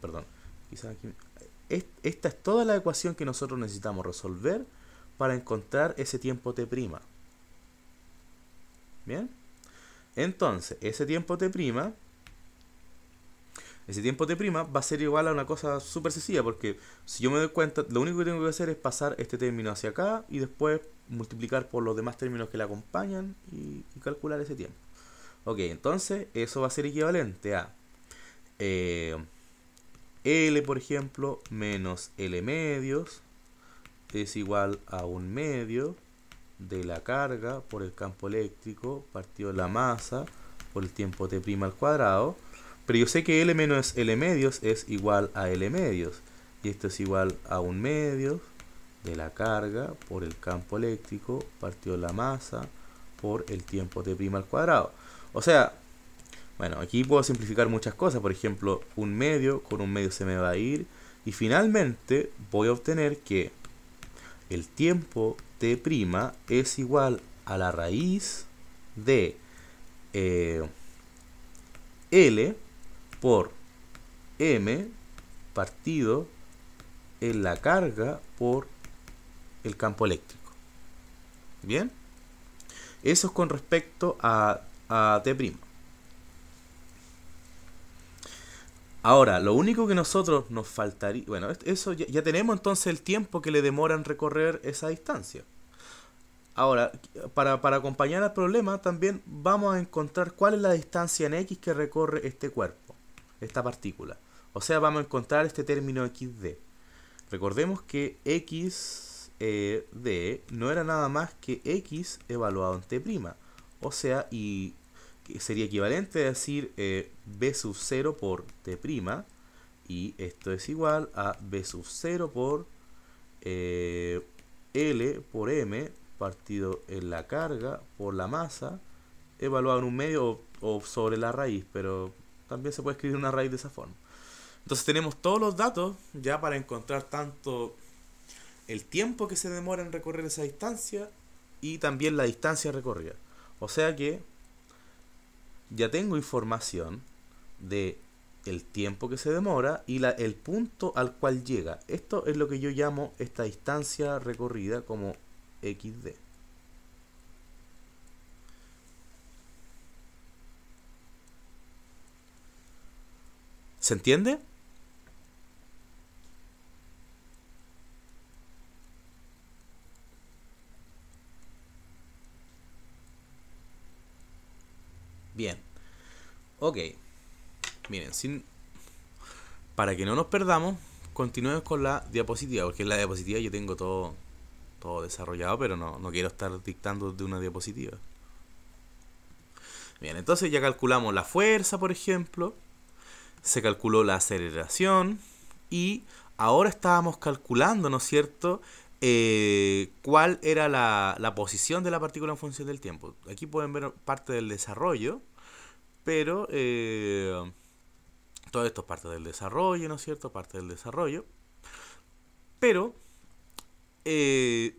Speaker 1: esta es toda la ecuación que nosotros necesitamos resolver para encontrar ese tiempo t'. ¿Bien? Entonces, ese tiempo t' va a ser igual a una cosa súper sencilla, porque si yo me doy cuenta, lo único que tengo que hacer es pasar este término hacia acá y después multiplicar por los demás términos que le acompañan y calcular ese tiempo. Ok, entonces eso va a ser equivalente a L, por ejemplo, menos L medios es igual a 1/2 de la carga por el campo eléctrico partido la masa por el tiempo t' al cuadrado. Pero yo sé que L menos L medios es igual a L medios. Y esto es igual a 1/2 de la carga por el campo eléctrico partido la masa por el tiempo t' al cuadrado. O sea, bueno, aquí puedo simplificar muchas cosas. Por ejemplo, 1/2 con 1/2 se me va a ir. Y finalmente voy a obtener que el tiempo t' es igual a la raíz de L por m partido en la carga por el campo eléctrico. ¿Bien? Eso es con respecto a t'. Ahora, lo único que nosotros nos faltaría... Bueno, eso ya tenemos entonces el tiempo que le demora en recorrer esa distancia. Ahora, para acompañar al problema, también vamos a encontrar cuál es la distancia en X que recorre este cuerpo, esta partícula. O sea, vamos a encontrar este término XD. Recordemos que XD no era nada más que X evaluado en T'. O sea, y sería equivalente a decir B sub 0 por T'. Y esto es igual a B sub 0 por L por M partido en la carga por la masa evaluado en 1/2 o sobre la raíz, pero también se puede escribir una raíz de esa forma. Entonces tenemos todos los datos ya para encontrar tanto el tiempo que se demora en recorrer esa distancia y también la distancia recorrida. O sea que ya tengo información de el tiempo que se demora y el punto al cual llega. Esto es lo que yo llamo esta distancia recorrida como XD. ¿Se entiende? Bien. Ok. Miren, para que no nos perdamos, continuemos con la diapositiva, porque en la diapositiva yo tengo todo desarrollado, pero no quiero estar dictando de una diapositiva. Bien, entonces ya calculamos la fuerza, por ejemplo, se calculó la aceleración y ahora estábamos calculando, ¿no es cierto?, cuál era la posición de la partícula en función del tiempo. Aquí pueden ver parte del desarrollo, pero todo esto es parte del desarrollo, ¿no es cierto?, parte del desarrollo, pero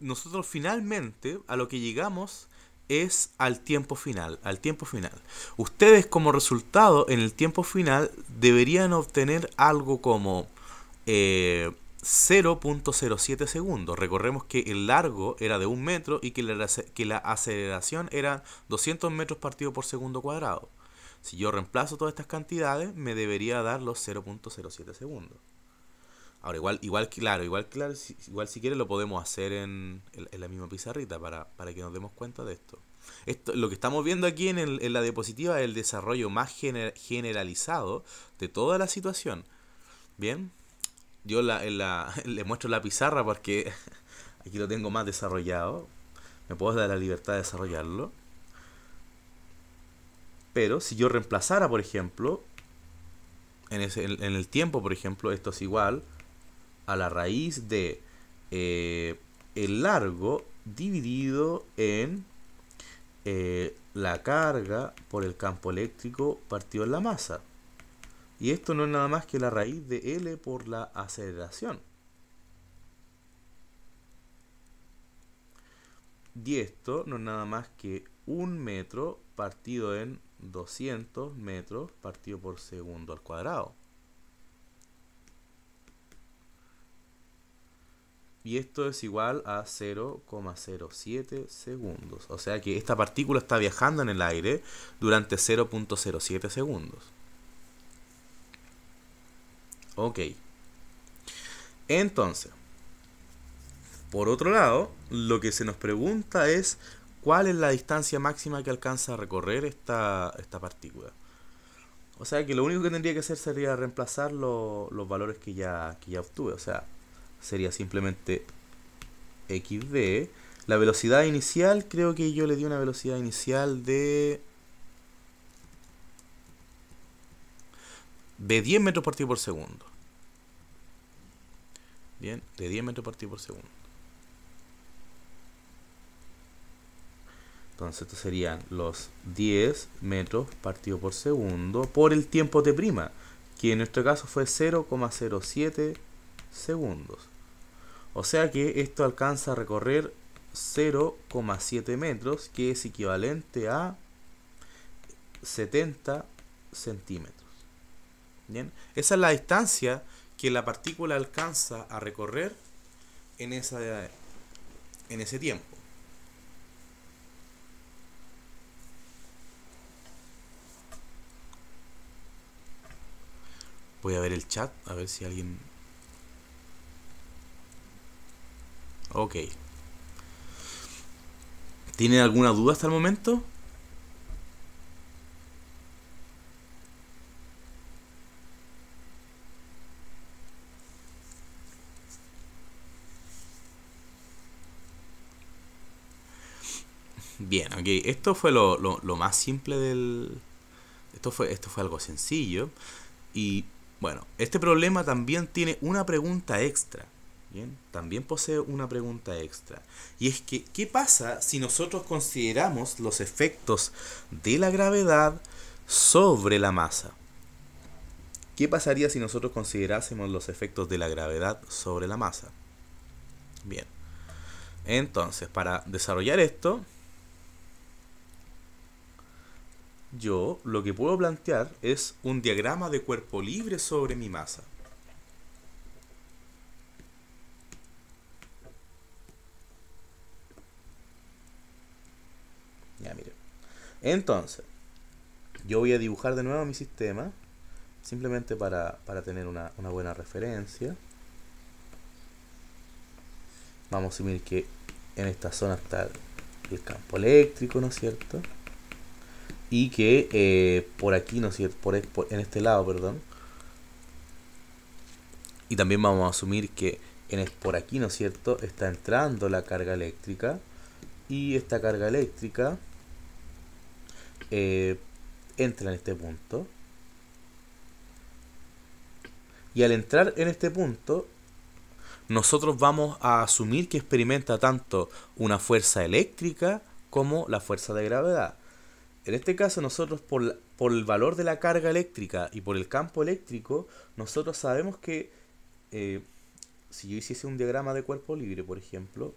Speaker 1: nosotros finalmente a lo que llegamos es al tiempo final, Ustedes como resultado en el tiempo final deberían obtener algo como 0.07 segundos. Recordemos que el largo era de 1 metro y que la aceleración era 200 metros partido por segundo cuadrado. Si yo reemplazo todas estas cantidades, me debería dar los 0.07 segundos. Ahora, igual si quieres lo podemos hacer en la misma pizarrita para que nos demos cuenta de esto. Lo que estamos viendo aquí en la diapositiva es el desarrollo más generalizado de toda la situación. Bien, yo le muestro la pizarra porque aquí lo tengo más desarrollado. Me puedo dar la libertad de desarrollarlo. Pero si yo reemplazara, por ejemplo, en el tiempo, por ejemplo, esto es igual a la raíz de el largo dividido en la carga por el campo eléctrico partido en la masa. Y esto no es nada más que la raíz de L por la aceleración. Y esto no es nada más que 1 metro partido en 200 metros partido por segundo al cuadrado. Y esto es igual a 0,07 segundos. O sea que esta partícula está viajando en el aire durante 0,07 segundos. Ok. Entonces, por otro lado, lo que se nos pregunta es cuál es la distancia máxima que alcanza a recorrer esta partícula. O sea que lo único que tendría que hacer sería reemplazar los valores que ya obtuve. O sea, sería simplemente xd. La velocidad inicial, creo que yo le di una velocidad inicial de 10 metros partido por segundo. Bien, de 10 metros partido por segundo. Entonces estos serían los 10 metros partido por segundo por el tiempo t', que en nuestro caso fue 0,07 segundos. O sea que esto alcanza a recorrer 0,7 metros, que es equivalente a 70 centímetros. Bien, esa es la distancia que la partícula alcanza a recorrer en ese tiempo. Voy a ver el chat, a ver si alguien... Ok. ¿Tienen alguna duda hasta el momento? Bien, ok. Esto fue lo más simple del... Esto fue algo sencillo. Y bueno, este problema también tiene una pregunta extra. Bien, también posee una pregunta extra. Y es que, ¿qué pasa si nosotros consideramos los efectos de la gravedad sobre la masa? ¿Qué pasaría si nosotros considerásemos los efectos de la gravedad sobre la masa? Bien, entonces, para desarrollar esto, yo lo que puedo plantear es un diagrama de cuerpo libre sobre mi masa. Ya, mire. Entonces, yo voy a dibujar de nuevo mi sistema, simplemente para tener una buena referencia. Vamos a asumir que en esta zona está el campo eléctrico, ¿no es cierto? Y que por aquí, ¿no es cierto? En este lado, perdón. Y también vamos a asumir que por aquí, ¿no es cierto?, está entrando la carga eléctrica. Y esta carga eléctrica entra en este punto. Y al entrar en este punto, nosotros vamos a asumir que experimenta tanto una fuerza eléctrica como la fuerza de gravedad. En este caso, nosotros por el valor de la carga eléctrica y por el campo eléctrico, nosotros sabemos que si yo hiciese un diagrama de cuerpo libre, por ejemplo,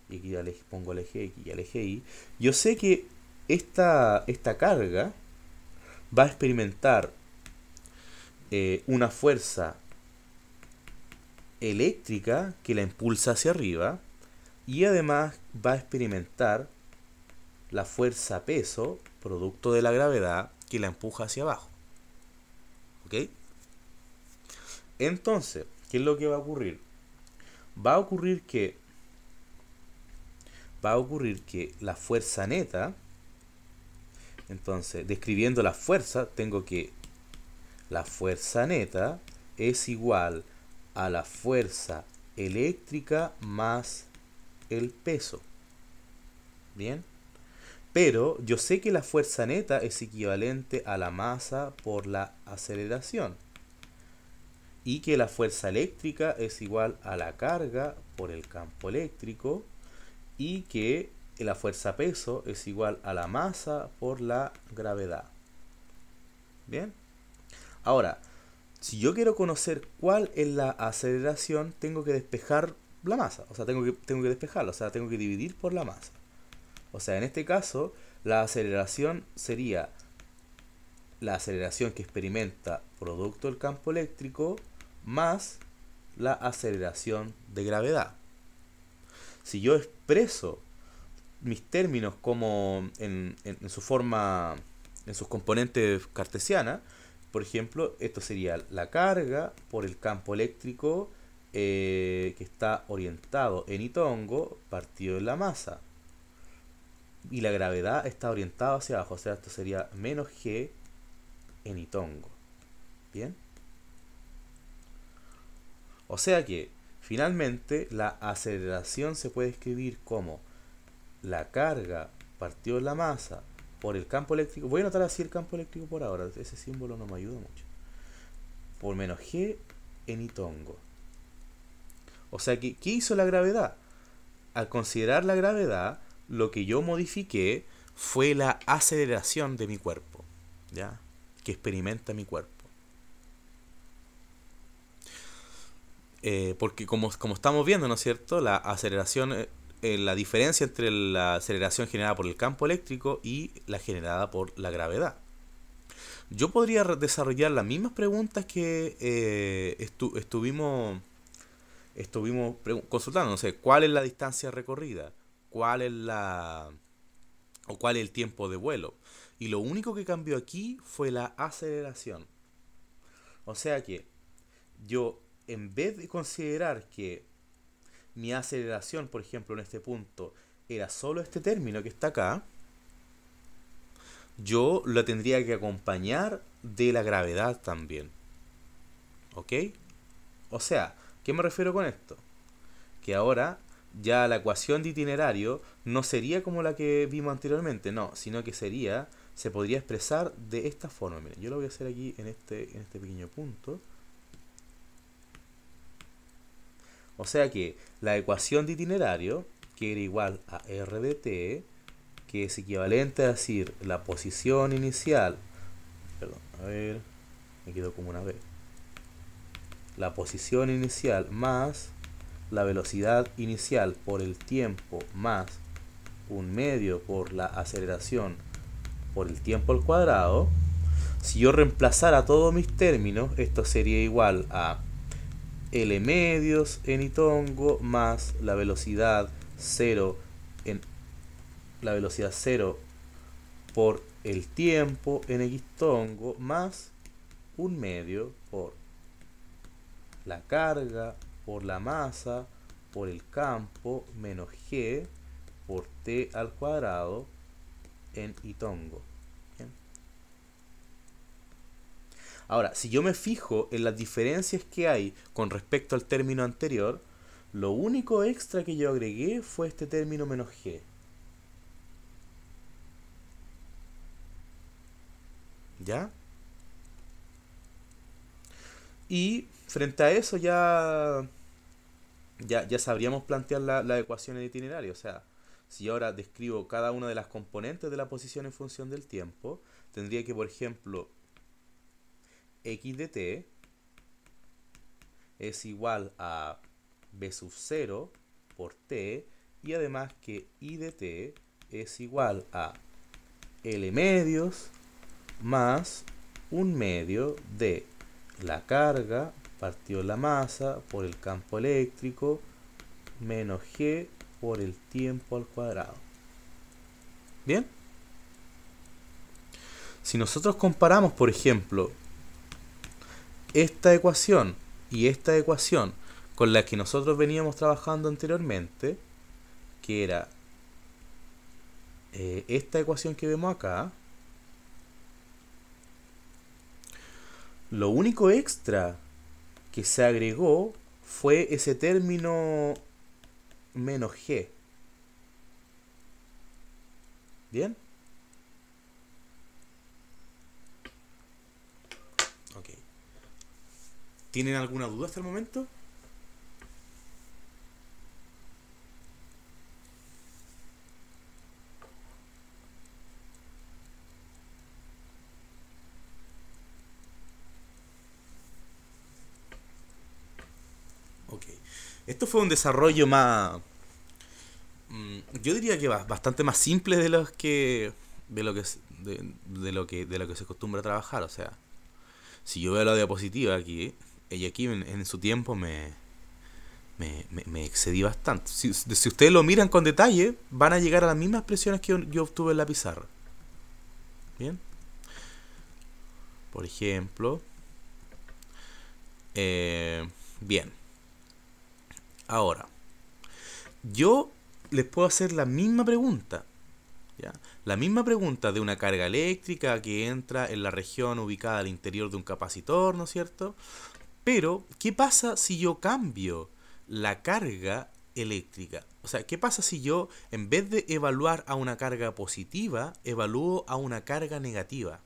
Speaker 1: y aquí ya pongo el eje X y el eje Y, yo sé que esta carga va a experimentar una fuerza eléctrica que la impulsa hacia arriba, y además va a experimentar la fuerza peso, producto de la gravedad, que la empuja hacia abajo. ¿Ok? Entonces, ¿qué es lo que va a ocurrir? Va a ocurrir que la fuerza neta, entonces, describiendo la fuerza, tengo que la fuerza neta es igual a la fuerza eléctrica más el peso. Bien, pero yo sé que la fuerza neta es equivalente a la masa por la aceleración, y que la fuerza eléctrica es igual a la carga por el campo eléctrico, y que la fuerza peso es igual a la masa por la gravedad. Bien, ahora, si yo quiero conocer cuál es la aceleración, tengo que despejar la masa. O sea, tengo que despejarla. O sea, tengo que dividir por la masa. O sea, en este caso, la aceleración sería la aceleración que experimenta producto del campo eléctrico más la aceleración de gravedad. Si yo expreso mis términos como en su forma, en sus componentes cartesianas, por ejemplo, esto sería la carga por el campo eléctrico que está orientado en Itongo partido en la masa. Y la gravedad está orientada hacia abajo, o sea, esto sería menos G en Itongo. ¿Bien? O sea que, finalmente, la aceleración se puede escribir como la carga partido en la masa por el campo eléctrico. Voy a anotar así el campo eléctrico por ahora, ese símbolo no me ayuda mucho. Por menos G en Itongo. O sea que, ¿qué hizo la gravedad? Al considerar la gravedad, lo que yo modifiqué fue la aceleración de mi cuerpo, ¿ya? Que experimenta mi cuerpo. Porque como estamos viendo, ¿no es cierto? La aceleración, la diferencia entre la aceleración generada por el campo eléctrico y la generada por la gravedad. Yo podría desarrollar las mismas preguntas que estuvimos consultando. No sé, ¿cuál es la distancia recorrida? ¿Cuál es el tiempo de vuelo? Y lo único que cambió aquí fue la aceleración. O sea que yo, en vez de considerar que mi aceleración, por ejemplo, en este punto, era solo este término que está acá, yo lo tendría que acompañar de la gravedad también. ¿Ok? O sea, ¿qué me refiero con esto? Que ahora ya la ecuación de itinerario no sería como la que vimos anteriormente, no, sino que se podría expresar de esta forma. Miren, yo lo voy a hacer aquí en este pequeño punto. O sea que la ecuación de itinerario, que era igual a R de t, que es equivalente a decir la posición inicial, perdón, a ver, me quedó como una vez. La posición inicial más la velocidad inicial por el tiempo más un medio por la aceleración por el tiempo al cuadrado. Si yo reemplazara todos mis términos, esto sería igual a L medios en Itongo más la velocidad 0 por el tiempo en Xtongo más un medio por la carga por la masa por el campo menos G por T al cuadrado en Itongo. ¿Bien? Ahora, si yo me fijo en las diferencias que hay con respecto al término anterior, lo único extra que yo agregué fue este término menos G. ¿Ya? Y frente a eso ya sabríamos plantear la ecuación de itinerario. O sea, si ahora describo cada una de las componentes de la posición en función del tiempo, tendría que, por ejemplo, x de t es igual a b sub 0 por t, y además que y de t es igual a L medios más un medio de la carga partido la masa por el campo eléctrico menos G por el tiempo al cuadrado. ¿Bien? Si nosotros comparamos, por ejemplo, esta ecuación y esta ecuación con la que nosotros veníamos trabajando anteriormente, que era esta ecuación que vemos acá, lo único extra que se agregó fue ese término menos G. ¿Bien? Ok. ¿Tienen alguna duda hasta el momento? Ok. Esto fue un desarrollo más... yo diría que bastante más simple de lo que de lo que se acostumbra a trabajar. O sea, si yo veo la diapositiva aquí, ella aquí en su tiempo me excedí bastante. Si ustedes lo miran con detalle, van a llegar a las mismas expresiones que yo obtuve en la pizarra. Bien. Por ejemplo. Bien. Ahora, yo les puedo hacer la misma pregunta. ¿Ya? La misma pregunta de una carga eléctrica que entra en la región ubicada al interior de un capacitor, ¿no es cierto? Pero, ¿qué pasa si yo cambio la carga eléctrica? O sea, ¿qué pasa si yo, en vez de evaluar a una carga positiva, evalúo a una carga negativa?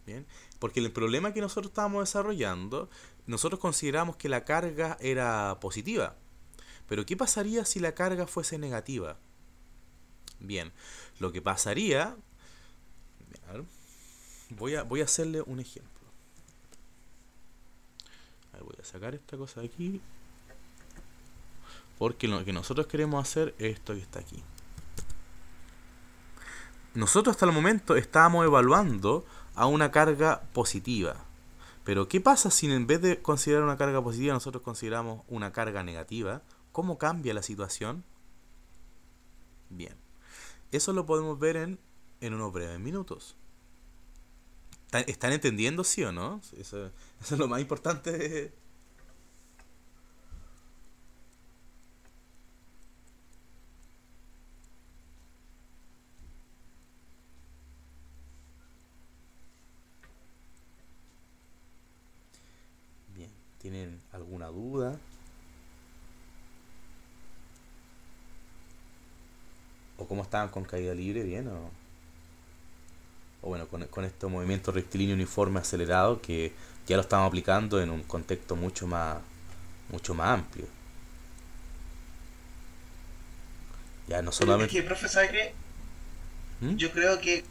Speaker 1: Bien, porque el problema que nosotros estábamos desarrollando, nosotros consideramos que la carga era positiva. Pero ¿qué pasaría si la carga fuese negativa? Bien, lo que pasaría... Voy a hacerle un ejemplo. Voy a sacar esta cosa de aquí. Porque lo que nosotros queremos hacer es esto que está aquí. Nosotros hasta el momento estábamos evaluando a una carga positiva. Pero ¿qué pasa si en vez de considerar una carga positiva nosotros consideramos una carga negativa? ¿Cómo cambia la situación? Bien. Eso lo podemos ver en unos breves minutos. ¿Están entendiendo, sí o no? Eso es lo más importante. Bien. ¿Tienen alguna duda? ¿O cómo estaban con caída libre? ¿Bien o bueno, con este movimiento rectilíneo uniforme acelerado que ya lo estamos aplicando en un contexto mucho más amplio? Ya no solamente...
Speaker 3: Es que, profe, ¿sabe qué?
Speaker 1: ¿Mm?
Speaker 3: Yo creo que...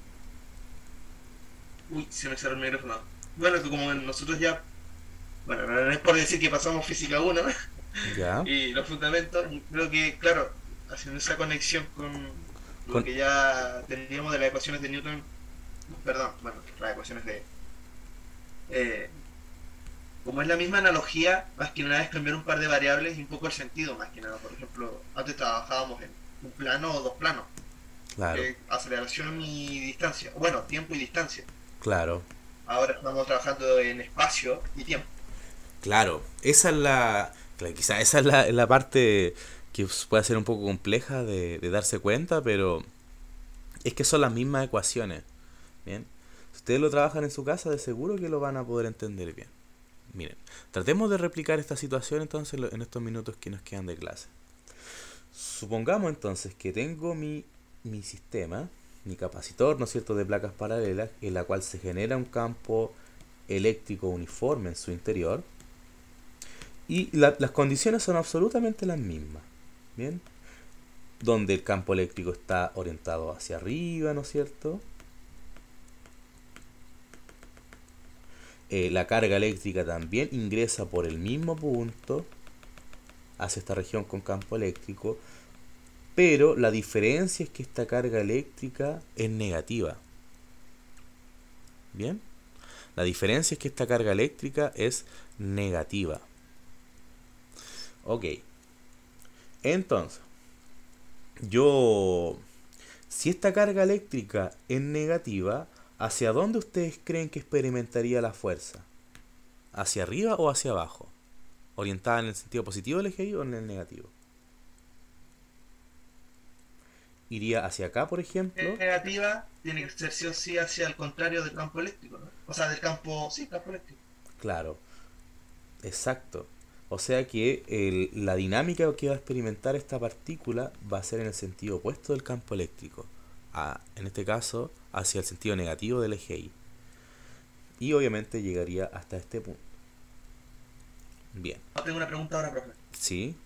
Speaker 3: Uy, se me cerró el micrófono. Bueno, que como nosotros ya... Bueno, no es por decir que pasamos física 1
Speaker 1: Ya.
Speaker 3: y los fundamentos, creo que, claro, haciendo esa conexión con lo
Speaker 1: Con...
Speaker 3: que ya teníamos de las ecuaciones de Newton, perdón, bueno, las ecuaciones de... eh, como es la misma analogía, más que nada es cambiar un par de variables y un poco el sentido, más que nada. Por ejemplo, antes trabajábamos en un plano o dos planos,
Speaker 1: Claro,
Speaker 3: aceleración y distancia, bueno, tiempo y distancia.
Speaker 1: claro,
Speaker 3: Ahora estamos trabajando en espacio y tiempo.
Speaker 1: claro. Esa es quizá esa es la parte que puede ser un poco compleja de darse cuenta, pero es que son las mismas ecuaciones. Bien. Si ustedes lo trabajan en su casa, de seguro que lo van a poder entender bien. Miren, tratemos de replicar esta situación entonces en estos minutos que nos quedan de clase. Supongamos entonces que tengo mi sistema, mi capacitor, ¿no es cierto?, de placas paralelas, en la cual se genera un campo eléctrico uniforme en su interior. Y las condiciones son absolutamente las mismas. Bien. Donde el campo eléctrico está orientado hacia arriba, ¿no es cierto? La carga eléctrica también ingresa por el mismo punto hacia esta región con campo eléctrico, pero la diferencia es que esta carga eléctrica es negativa. ¿Bien? La diferencia es que esta carga eléctrica es negativa. Ok. Entonces, si esta carga eléctrica es negativa, ¿hacia dónde ustedes creen que experimentaría la fuerza? ¿Hacia arriba o hacia abajo? ¿Orientada en el sentido positivo del eje Y o en el negativo? ¿Iría hacia acá, por ejemplo?
Speaker 3: Es negativa, tiene que ser sí o sí hacia el contrario del campo eléctrico, ¿no? O sea, del campo, sí, campo eléctrico.
Speaker 1: Claro, exacto. O sea que la dinámica que va a experimentar esta partícula va a ser en el sentido opuesto del campo eléctrico. En este caso, hacia el sentido negativo del eje Y. Y obviamente llegaría hasta este punto. Bien.
Speaker 3: Tengo una pregunta ahora, profe.
Speaker 1: ¿Sí?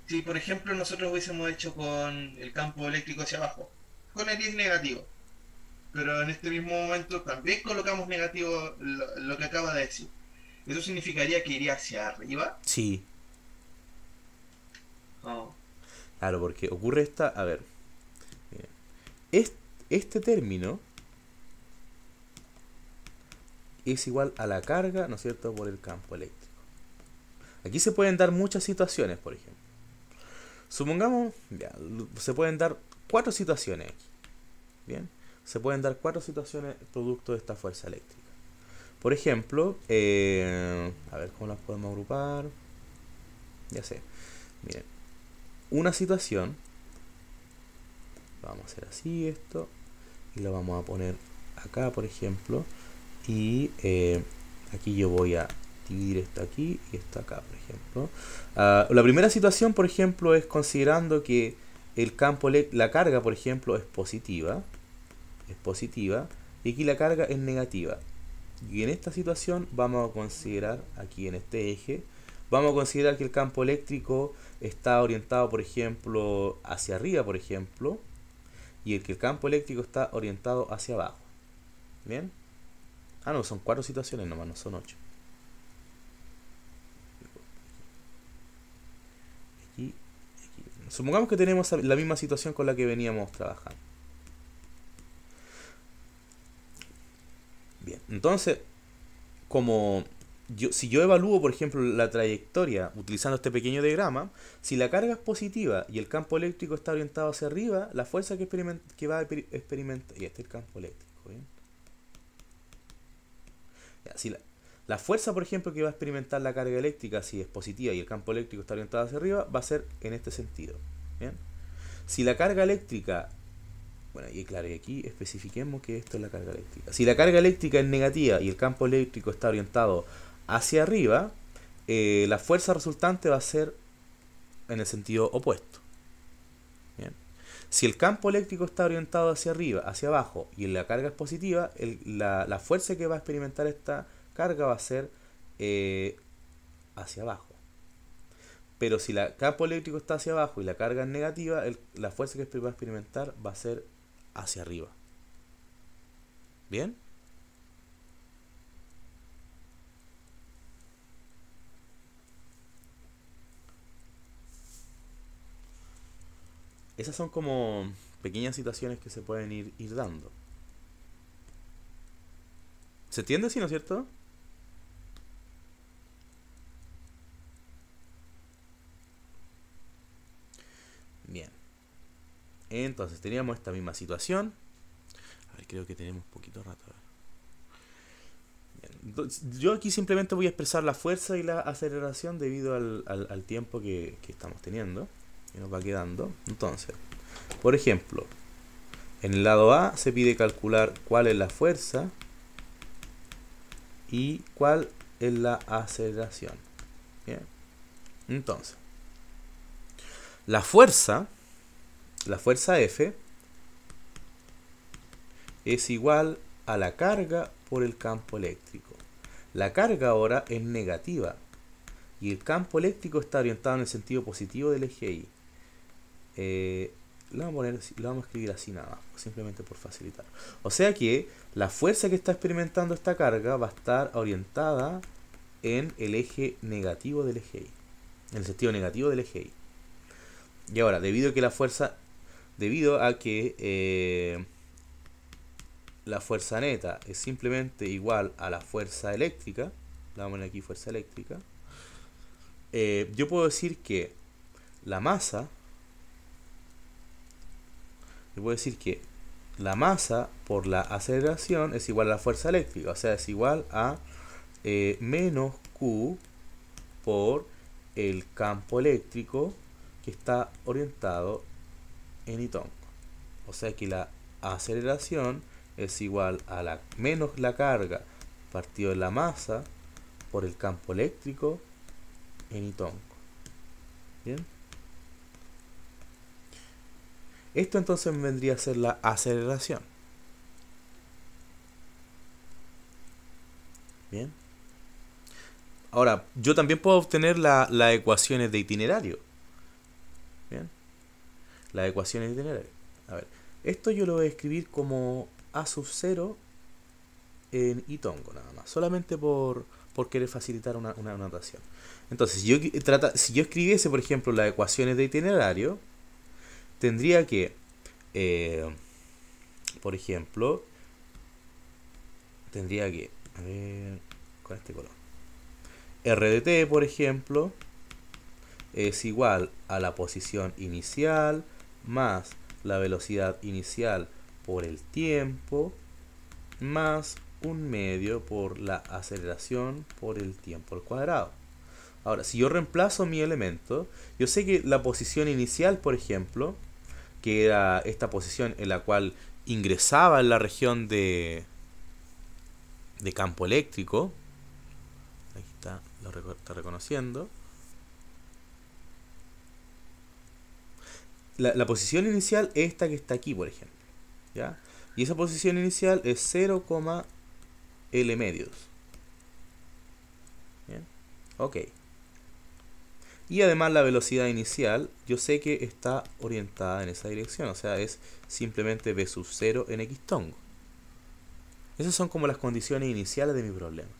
Speaker 3: Si, por ejemplo, nosotros hubiésemos hecho con el campo eléctrico hacia abajo, con el Y negativo, pero en este mismo momento también colocamos negativo lo que acaba de decir, ¿eso significaría que iría hacia arriba?
Speaker 1: Sí.
Speaker 3: Oh.
Speaker 1: Claro, porque ocurre esta... A ver. este término es igual a la carga, ¿no es cierto?, por el campo eléctrico. Aquí se pueden dar muchas situaciones, por ejemplo. Supongamos, ya, se pueden dar 4 situaciones aquí. Bien, se pueden dar 4 situaciones producto de esta fuerza eléctrica. Por ejemplo, a ver cómo las podemos agrupar. Ya sé. Miren, una situación, vamos a hacer así esto, y lo vamos a poner acá, por ejemplo, y aquí yo voy a dividir esto aquí y esto acá, por ejemplo. La primera situación, por ejemplo, es considerando que el campo, la carga, por ejemplo, es positiva, y aquí la carga es negativa. Y en esta situación vamos a considerar, aquí en este eje, vamos a considerar que el campo eléctrico está orientado, por ejemplo, hacia arriba, por ejemplo, y que el campo eléctrico está orientado hacia abajo. ¿Bien? Ah, no, son 4 situaciones nomás, no son 8. Aquí. Supongamos que tenemos la misma situación con la que veníamos trabajando. Bien, entonces, si yo evalúo, por ejemplo, la trayectoria utilizando este pequeño diagrama, si la carga es positiva y el campo eléctrico está orientado hacia arriba, la fuerza que va a experimentar... Y este es el campo eléctrico, ¿bien? Ya, si la fuerza, por ejemplo, que va a experimentar la carga eléctrica, si es positiva y el campo eléctrico está orientado hacia arriba, va a ser en este sentido, ¿bien? Si la carga eléctrica... Bueno, y claro, y aquí especifiquemos que esto es la carga eléctrica. Si la carga eléctrica es negativa y el campo eléctrico está orientado hacia arriba, la fuerza resultante va a ser en el sentido opuesto. Bien. Si el campo eléctrico está orientado hacia arriba, hacia abajo, y la carga es positiva, la fuerza que va a experimentar esta carga va a ser hacia abajo. Pero si el campo eléctrico está hacia abajo y la carga es negativa, la fuerza que va a experimentar va a ser hacia arriba. ¿Bien? Esas son como pequeñas situaciones que se pueden ir dando. ¿Se entiende, sí, no es cierto? Bien. Entonces teníamos esta misma situación. A ver, creo que tenemos poquito rato. Bien. Entonces, yo aquí simplemente voy a expresar la fuerza y la aceleración debido al tiempo que estamos teniendo, que nos va quedando. Entonces, por ejemplo, en el lado A se pide calcular cuál es la fuerza y cuál es la aceleración. Bien. Entonces, la fuerza F es igual a la carga por el campo eléctrico. La carga ahora es negativa y el campo eléctrico está orientado en el sentido positivo del eje Y. Lo vamos a escribir así nada más, simplemente por facilitar. O sea que la fuerza que está experimentando esta carga va a estar orientada en el eje negativo del eje Y, en el sentido negativo del eje Y. Y ahora, debido a que la fuerza neta es simplemente igual a la fuerza eléctrica, la vamos a poner aquí fuerza eléctrica, yo puedo decir que la masa por la aceleración es igual a la fuerza eléctrica, o sea, es igual a menos Q por el campo eléctrico que está orientado en Y. O sea que la aceleración es igual a menos la carga partido de la masa por el campo eléctrico en Y. ¿Bien? Esto entonces vendría a ser la aceleración. Bien. Ahora, yo también puedo obtener las ecuaciones de itinerario. Bien. Las ecuaciones de itinerario. A ver, esto yo lo voy a escribir como A sub 0 en Itongo nada más. Solamente por querer facilitar una notación. Entonces, si yo escribiese, por ejemplo, las ecuaciones de itinerario, tendría que, por ejemplo, tendría que, a ver, con este color. R de t, por ejemplo, es igual a la posición inicial más la velocidad inicial por el tiempo más un medio por la aceleración por el tiempo al cuadrado. Ahora, si yo reemplazo mi elemento, yo sé que la posición inicial, por ejemplo, que era esta posición en la cual ingresaba en la región de campo eléctrico, aquí está, está reconociendo. La posición inicial es esta que está aquí, por ejemplo, ¿ya? Y esa posición inicial es 0, L medios. ¿Bien? Ok. Y además la velocidad inicial, yo sé que está orientada en esa dirección, o sea, es simplemente v sub 0 en x tongo. Esas son como las condiciones iniciales de mi problema.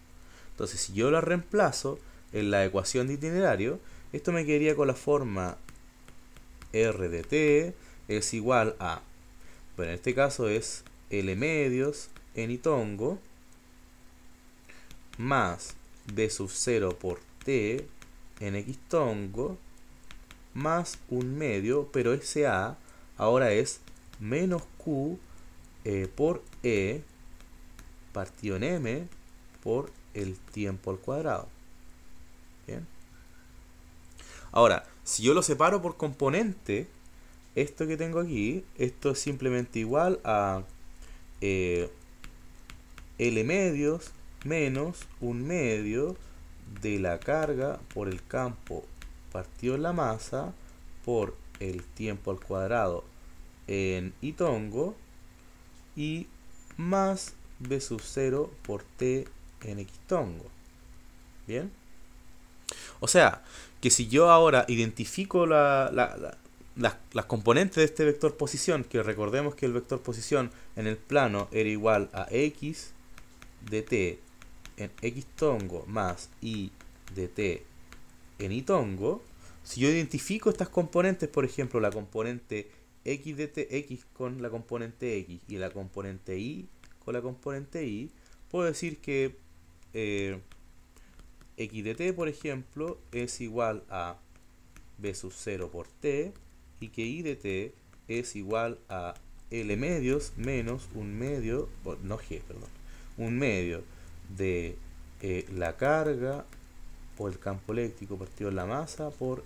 Speaker 1: Entonces, si yo las reemplazo en la ecuación de itinerario, esto me quedaría con la forma r de t es igual a, bueno, en este caso es L medios en y tongo más v sub 0 por t en x tongo más un medio, pero ese a ahora es menos q por e partido en m por el tiempo al cuadrado. Bien. Ahora, si yo lo separo por componente, esto que tengo aquí, esto es simplemente igual a L medios menos un medio de la carga por el campo partido en la masa por el tiempo al cuadrado en y tongo y más v sub 0 por t en x tongo. Bien. O sea, que si yo ahora identifico las componentes de este vector posición, que recordemos que el vector posición en el plano era igual a x de t en x tongo más y de t en y tongo, si yo identifico estas componentes, por ejemplo, la componente x de t, x con la componente x y la componente y con la componente y, puedo decir que x de t, por ejemplo, es igual a v sub 0 por t y que y de t es igual a L medios menos un medio, no G, perdón, un medio de la carga por el campo eléctrico partido en la masa por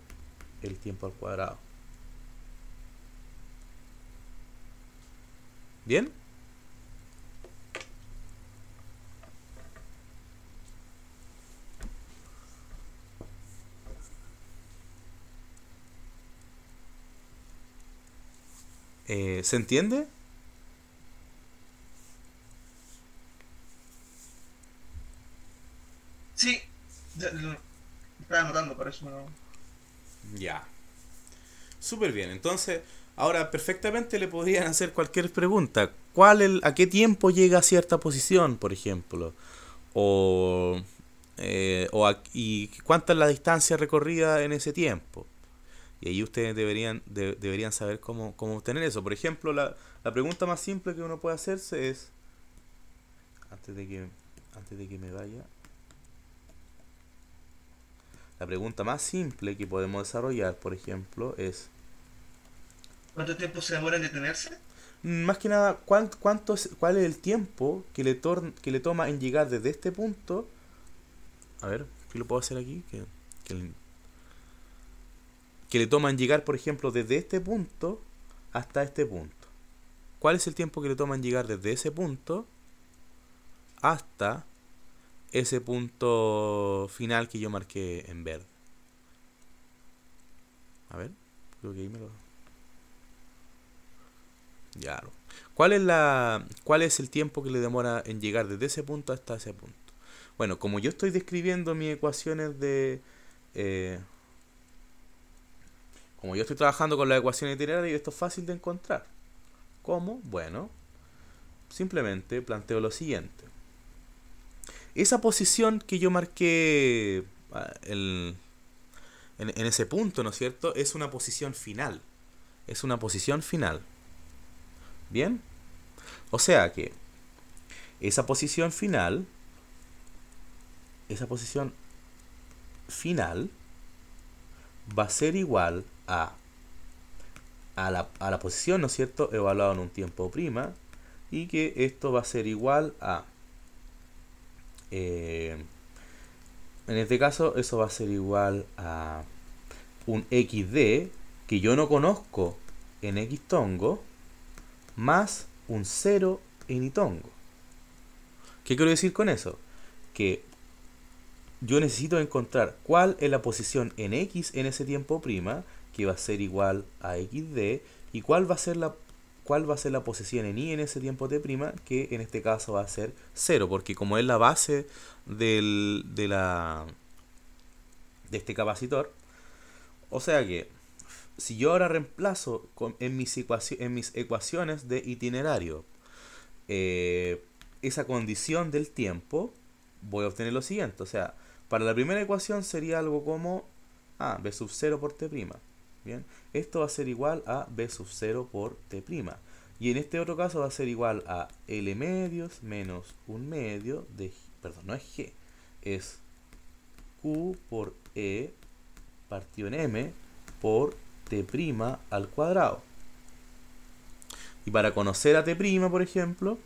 Speaker 1: el tiempo al cuadrado. ¿Bien? ¿Se entiende?
Speaker 3: Sí, estaba anotando, por eso no.
Speaker 1: Ya. Súper bien. Entonces, ahora perfectamente le podrían hacer cualquier pregunta. ¿A qué tiempo llega a cierta posición, por ejemplo? Y cuánta es la distancia recorrida en ese tiempo. Y ahí ustedes deberían saber cómo obtener eso. Por ejemplo, la pregunta más simple que uno puede hacerse es, antes de que me vaya, la pregunta más simple que podemos desarrollar, por ejemplo, es,
Speaker 3: ¿Cuánto tiempo se demora en detenerse?
Speaker 1: más que nada, ¿cuál es el tiempo que le toma en llegar desde este punto? A ver, ¿qué lo puedo hacer aquí? Que le toma en llegar, por ejemplo, desde este punto hasta este punto. ¿Cuál es el tiempo que le toma en llegar desde ese punto hasta ese punto final que yo marqué en verde? A ver, creo que ahí me lo... Ya. ¿Cuál es el tiempo que le demora en llegar desde ese punto hasta ese punto? Bueno, como yo estoy describiendo mis ecuaciones como yo estoy trabajando con las ecuaciones itinerarias, esto es fácil de encontrar. ¿Cómo? Bueno, simplemente planteo lo siguiente. Esa posición que yo marqué en ese punto, ¿no es cierto? Es una posición final. Es una posición final. ¿Bien? O sea que esa posición final va a ser igual a la posición, ¿no es cierto?, evaluada en un tiempo prima, y que esto va a ser igual a, en este caso, eso va a ser igual a un XD que yo no conozco en Xtongo, más un 0 en Itongo. ¿Qué quiero decir con eso? Que yo necesito encontrar cuál es la posición en X en ese tiempo prima, que va a ser igual a XD, y cuál va a ser la posición en Y en ese tiempo T prima, que en este caso va a ser 0, porque como es la base de este capacitor, o sea que si yo ahora reemplazo en mis ecuaciones de itinerario esa condición del tiempo, voy a obtener lo siguiente. O sea, para la primera ecuación sería algo como B sub 0 por T'. Bien, esto va a ser igual a B sub 0 por T'. Y en este otro caso va a ser igual a L medios menos 1 medio de, perdón, no es G, es Q por E partido en M por T' al cuadrado. Y para conocer a T', por ejemplo,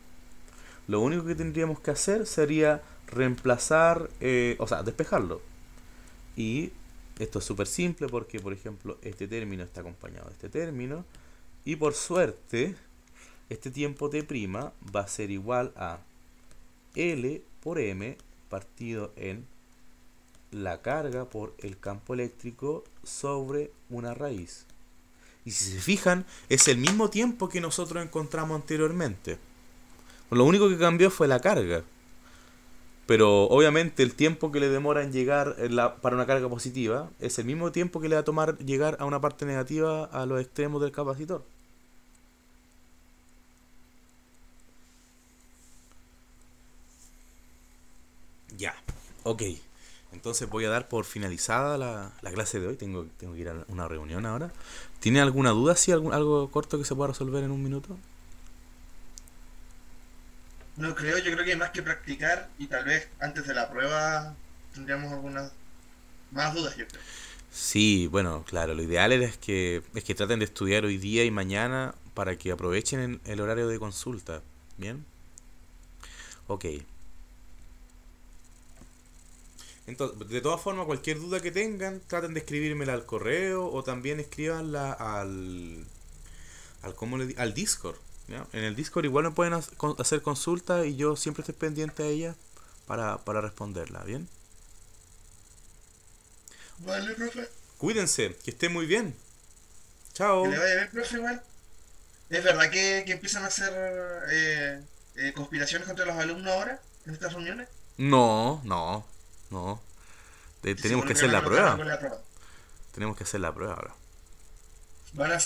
Speaker 1: lo único que tendríamos que hacer sería reemplazar, o sea, despejarlo. Y esto es súper simple porque, por ejemplo, este término está acompañado de este término. Y por suerte, este tiempo T' va a ser igual a L por M partido en la carga por el campo eléctrico sobre una raíz. Y si se fijan, es el mismo tiempo que nosotros encontramos anteriormente. Lo único que cambió fue la carga. Pero obviamente el tiempo que le demora en llegar para una carga positiva es el mismo tiempo que le va a tomar llegar a una parte negativa a los extremos del capacitor. Ya, ok. Entonces voy a dar por finalizada la clase de hoy. Tengo que ir a una reunión ahora. ¿Tiene alguna duda? ¿Sí? ¿Algo corto que se pueda resolver en un minuto?
Speaker 3: No creo, yo creo que hay más que practicar y tal vez antes de la prueba tendríamos algunas más dudas, yo creo.
Speaker 1: Sí, bueno, claro. Lo ideal es que traten de estudiar hoy día y mañana para que aprovechen el horario de consulta. ¿Bien? Ok. Entonces, de todas formas, cualquier duda que tengan, traten de escribírmela al correo o también escríbanla al Discord. ¿Ya? En el Discord igual me pueden hacer consultas y yo siempre estoy pendiente a ellas para responderla, ¿bien?
Speaker 3: Vale, profe.
Speaker 1: Cuídense, que estén muy bien.
Speaker 3: Que le
Speaker 1: Chao.
Speaker 3: vaya bien, profe, igual. ¿Es verdad que empiezan a hacer conspiraciones contra los alumnos ahora en estas reuniones?
Speaker 1: No, no, no.
Speaker 3: Que se
Speaker 1: Tenemos que hacer
Speaker 3: involucran a
Speaker 1: la
Speaker 3: anotar
Speaker 1: prueba.
Speaker 3: algo en la prueba.
Speaker 1: Tenemos que hacer la prueba ahora.
Speaker 3: Van a hacer